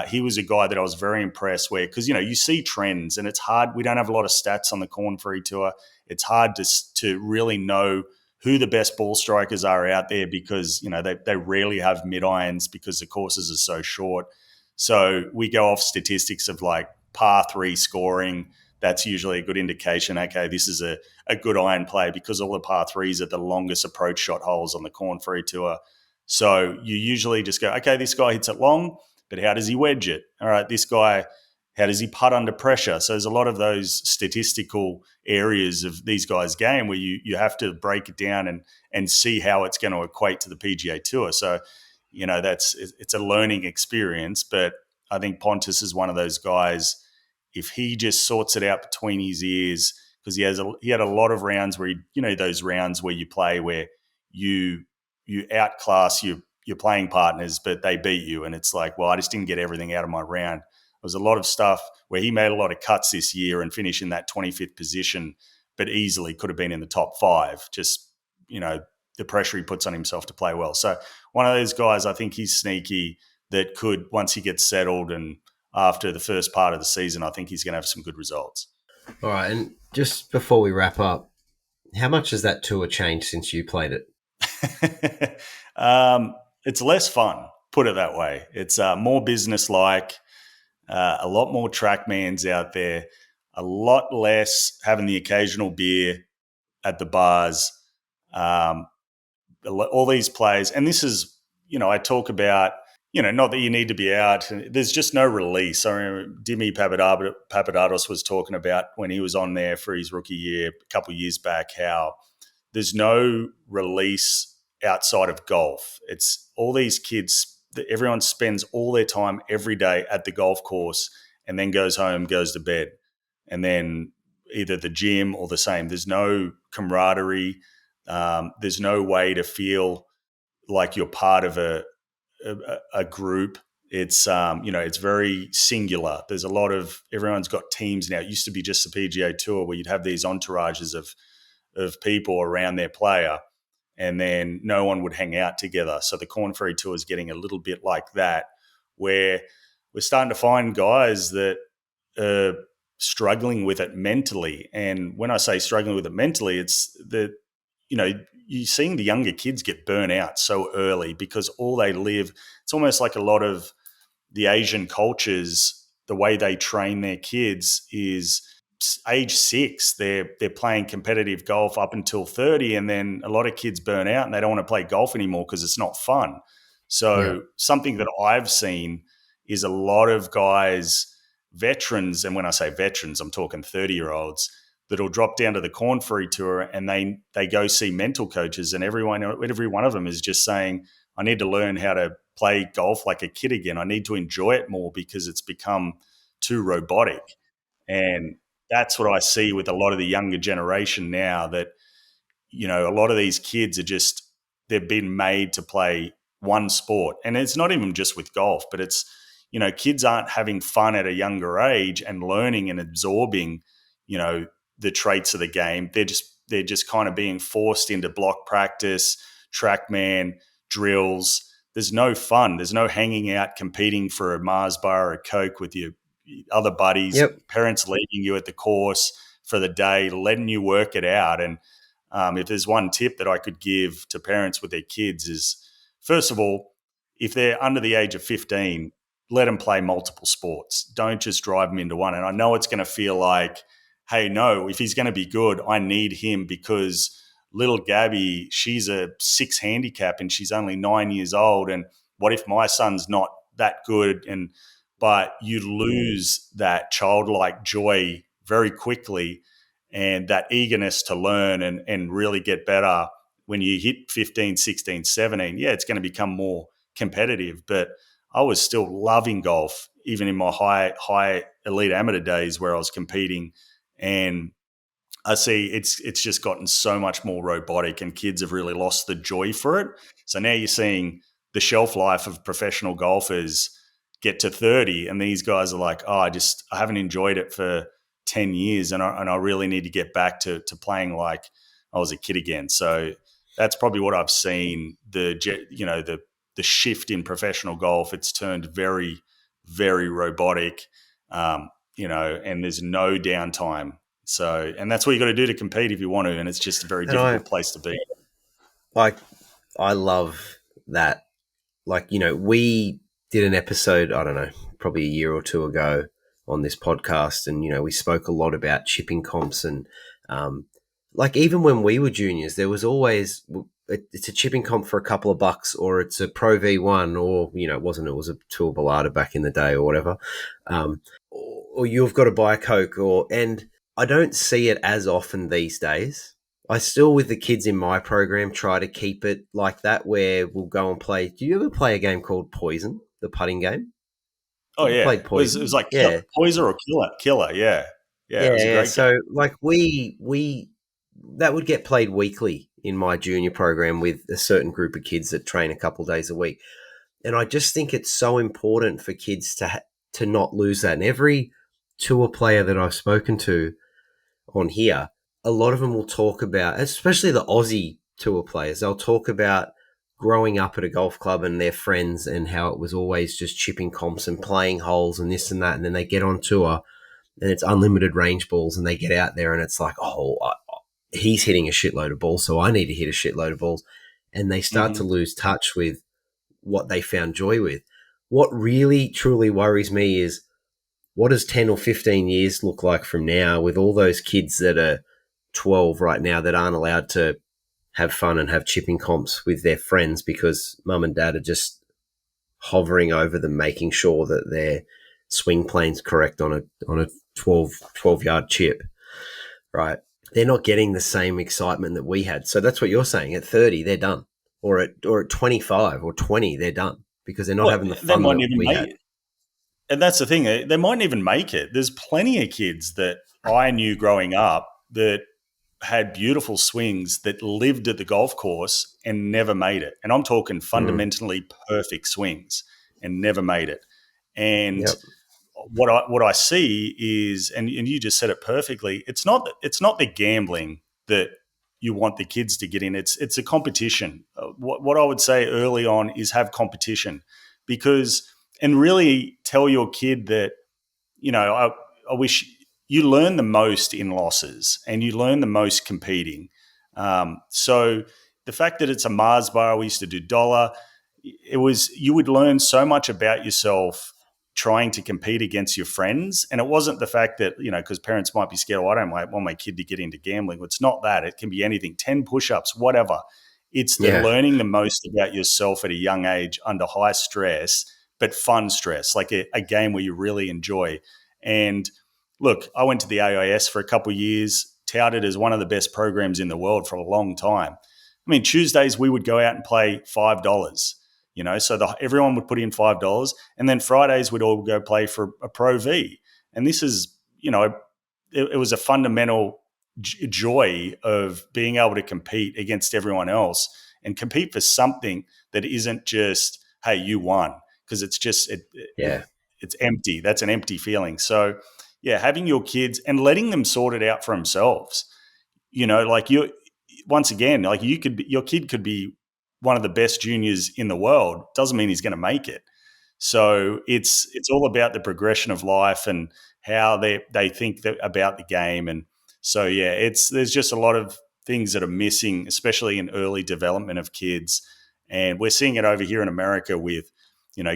he was a guy that I was very impressed with, because, you see trends, and it's hard. We don't have a lot of stats on the Korn Ferry Tour. It's hard to really know who the best ball strikers are out there, because, they rarely have mid-irons because the courses are so short. So we go off statistics of par 3 scoring. That's usually a good indication, okay, this is a good iron play, because all the par 3s are the longest approach shot holes on the Korn Ferry Tour. So you usually just go, okay, this guy hits it long, but how does he wedge it? All right, this guy, how does he putt under pressure? So there's a lot of those statistical areas of these guys' game where you have to break it down and see how it's going to equate to the PGA Tour. So, it's a learning experience, but I think Pontus is one of those guys. If he just sorts it out between his ears, because he had a lot of rounds where those rounds where you play where you outclass your playing partners, but they beat you, and it's like, well, I just didn't get everything out of my round. There was a lot of stuff where he made a lot of cuts this year and finished in that 25th position, but easily could have been in the top 5. Just the pressure he puts on himself to play well. So one of those guys, I think he's sneaky, that could, once he gets settled and after the first part of the season, I think he's going to have some good results. All right, and just before we wrap up, how much has that tour changed since you played it? It's less fun, put it that way. It's more business-like, a lot more trackmans out there, a lot less having the occasional beer at the bars, all these plays. And this is, I talk about, not that you need to be out. There's just no release. I remember Dimi Papadopoulos was talking about when he was on there for his rookie year a couple of years back, how there's no release outside of golf. It's all these kids, everyone spends all their time every day at the golf course and then goes home, goes to bed, and then either the gym or the same. There's no camaraderie. There's no way to feel like you're part of a group. It's it's very singular. There's a lot of, everyone's got teams now. It used to be just the PGA Tour where you'd have these entourages of people around their player, and then no one would hang out together. So the Korn Ferry Tour is getting a little bit like that, where we're starting to find guys that are struggling with it mentally. And when I say struggling with it mentally, it's that, you're seeing the younger kids get burnt out so early because all they live, it's almost like a lot of the Asian cultures, the way they train their kids is age 6, they're playing competitive golf up until 30, and then a lot of kids burn out and they don't want to play golf anymore because it's not fun. So something that I've seen is a lot of guys, veterans, and when I say veterans, I'm talking 30-year-olds, that'll drop down to the Korn Ferry Tour and they go see mental coaches, and every one of them is just saying, I need to learn how to play golf like a kid again. I need to enjoy it more because it's become too robotic. And that's what I see with a lot of the younger generation now, that, you know, a lot of these kids are just, they've been made to play one sport. And it's not even just with golf, but it's, you know, kids aren't having fun at a younger age and learning and absorbing, you know, the traits of the game. They're just kind of being forced into block practice, TrackMan, drills. There's no fun. There's no hanging out, competing for a Mars bar or a Coke with your other buddies, parents leaving you at the course for the day, letting you work it out. And if there's one tip that I could give to parents with their kids is, first of all, if they're under the age of 15, let them play multiple sports. Don't just drive them into one. And I know it's going to feel like, hey, no, if he's going to be good, I need him because little Gabby, she's a 6 handicap and she's only 9 years old. And what if my son's not that good? But you lose that childlike joy very quickly and that eagerness to learn and really get better when you hit 15, 16, 17. Yeah, it's going to become more competitive. But I was still loving golf, even in my high elite amateur days where I was competing. And I see it's just gotten so much more robotic and kids have really lost the joy for it. So now you're seeing the shelf life of professional golfers get to 30 and these guys are like, oh, I haven't enjoyed it for 10 years and I really need to get back to playing like I was a kid again. So that's probably what I've seen, the shift in professional golf. It's turned very, very robotic, and there's no downtime. So, and that's what you got to do to compete if you want to. And it's just a very difficult place to be. I love that. Like, we did an episode, I don't know, probably a year or two ago on this podcast. And, we spoke a lot about chipping comps and, like even when we were juniors, there was always, it's a chipping comp for a couple of bucks or it's a Pro V1 or, it was a Tour Ballada back in the day or whatever. Or you've got to buy a Coke and I don't see it as often these days. I still, with the kids in my program, try to keep it like that where we'll go and play. Do you ever play a game called Poison, the putting game? Oh, yeah. Played Poison. It was like Poison or Killer. Yeah. Yeah. It was a great so game. Like we that would get played weekly in my junior program with a certain group of kids that train a couple of days a week. And I just think it's so important for kids to not lose that. And every tour player that I've spoken to on here, a lot of them will talk about, especially the Aussie tour players, they'll talk about growing up at a golf club and their friends and how it was always just chipping comps and playing holes and this and that. And then they get on tour and it's unlimited range balls and they get out there and it's like, he's hitting a shitload of balls, so I need to hit a shitload of balls. And they start to lose touch with what they found joy with. What really, truly worries me is what does 10 or 15 years look like from now with all those kids that are 12 right now that aren't allowed to have fun and have chipping comps with their friends because mum and dad are just hovering over them, making sure that their swing plane's correct on a 12-yard chip, right? They're not getting the same excitement that we had. So that's what you're saying. At 30, they're done. Or at 25 or 20, they're done because they're not having the fun that we had. And that's the thing. They mightn't even make it. There's plenty of kids that I knew growing up that had beautiful swings that lived at the golf course and never made it. And I'm talking fundamentally perfect swings and never made it. And what I see is, and you just said it perfectly, it's not the gambling that you want the kids to get in. It's a competition. What I would say early on is have competition and really tell your kid that, I wish you learn the most in losses and you learn the most competing. So the fact that it's a Mars bar, we used to do dollar, you would learn so much about yourself trying to compete against your friends. And it wasn't the fact that, because parents might be scared, I don't want my kid to get into gambling. It's not that. It can be anything, 10 push-ups, whatever. It's learning the most about yourself at a young age under high stress, but fun stress, like a game where you really enjoy. And look, I went to the AIS for a couple of years, touted as one of the best programs in the world for a long time. I mean, Tuesdays we would go out and play $5. So everyone would put in $5, and then Fridays we'd all go play for a Pro V. And this is, it was a fundamental joy of being able to compete against everyone else and compete for something that isn't just, hey, you won, because it's just it's empty. That's an empty feeling. So having your kids and letting them sort it out for themselves. Like once again, like your kid could be one of the best juniors in the world. Doesn't mean he's going to make it. So it's all about the progression of life and how they think about the game. And so, there's just a lot of things that are missing, especially in early development of kids. And we're seeing it over here in America with,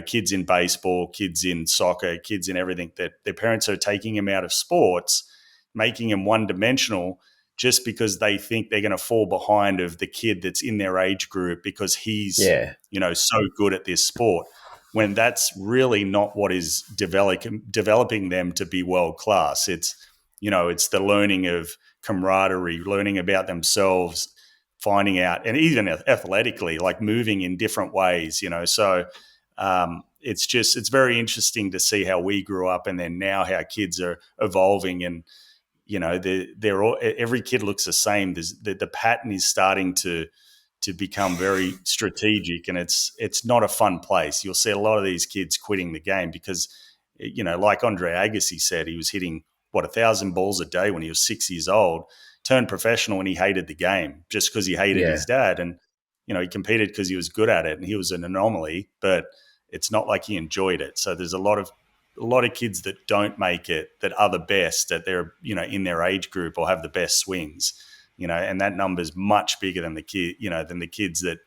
kids in baseball, kids in soccer, kids in everything, that their parents are taking them out of sports, making them one-dimensional just because they think they're going to fall behind of the kid that's in their age group because he's, so good at this sport, when that's really not what is developing them to be world-class. It's, it's the learning of camaraderie, learning about themselves, finding out, and even athletically, like moving in different ways, so it's very interesting to see how we grew up and then now how kids are evolving, and they're all, every kid looks the same. The pattern is starting to become very strategic, and it's not a fun place. You'll see a lot of these kids quitting the game because, like Andre Agassi said, he was hitting 1,000 balls a day when he was 6 years old, turned professional, and he hated the game just because he hated his dad. And, he competed because he was good at it and he was an anomaly, but it's not like he enjoyed it. So there's a lot of kids that don't make it that are the best, that they're, in their age group or have the best swings, and that number is much bigger than the kids that,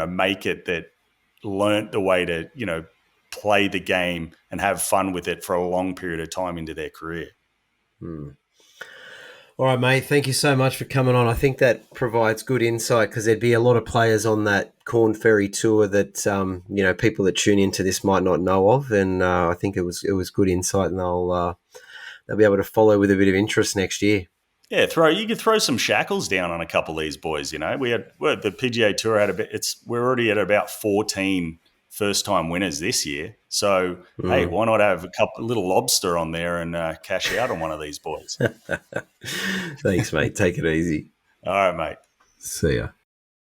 make it, that learnt the way to, play the game and have fun with it for a long period of time into their career. All right, mate. Thank you so much for coming on. I think that provides good insight because there'd be a lot of players on that Korn Ferry Tour that, people that tune into this might not know of. And I think it was good insight, and they'll be able to follow with a bit of interest next year. Yeah, you could throw some shackles down on a couple of these boys. The PGA Tour we're already at about 14 first-time winners this year. So, hey, why not have a little lobster on there and cash out on one of these boys? Thanks, mate. Take it easy. All right, mate. See ya.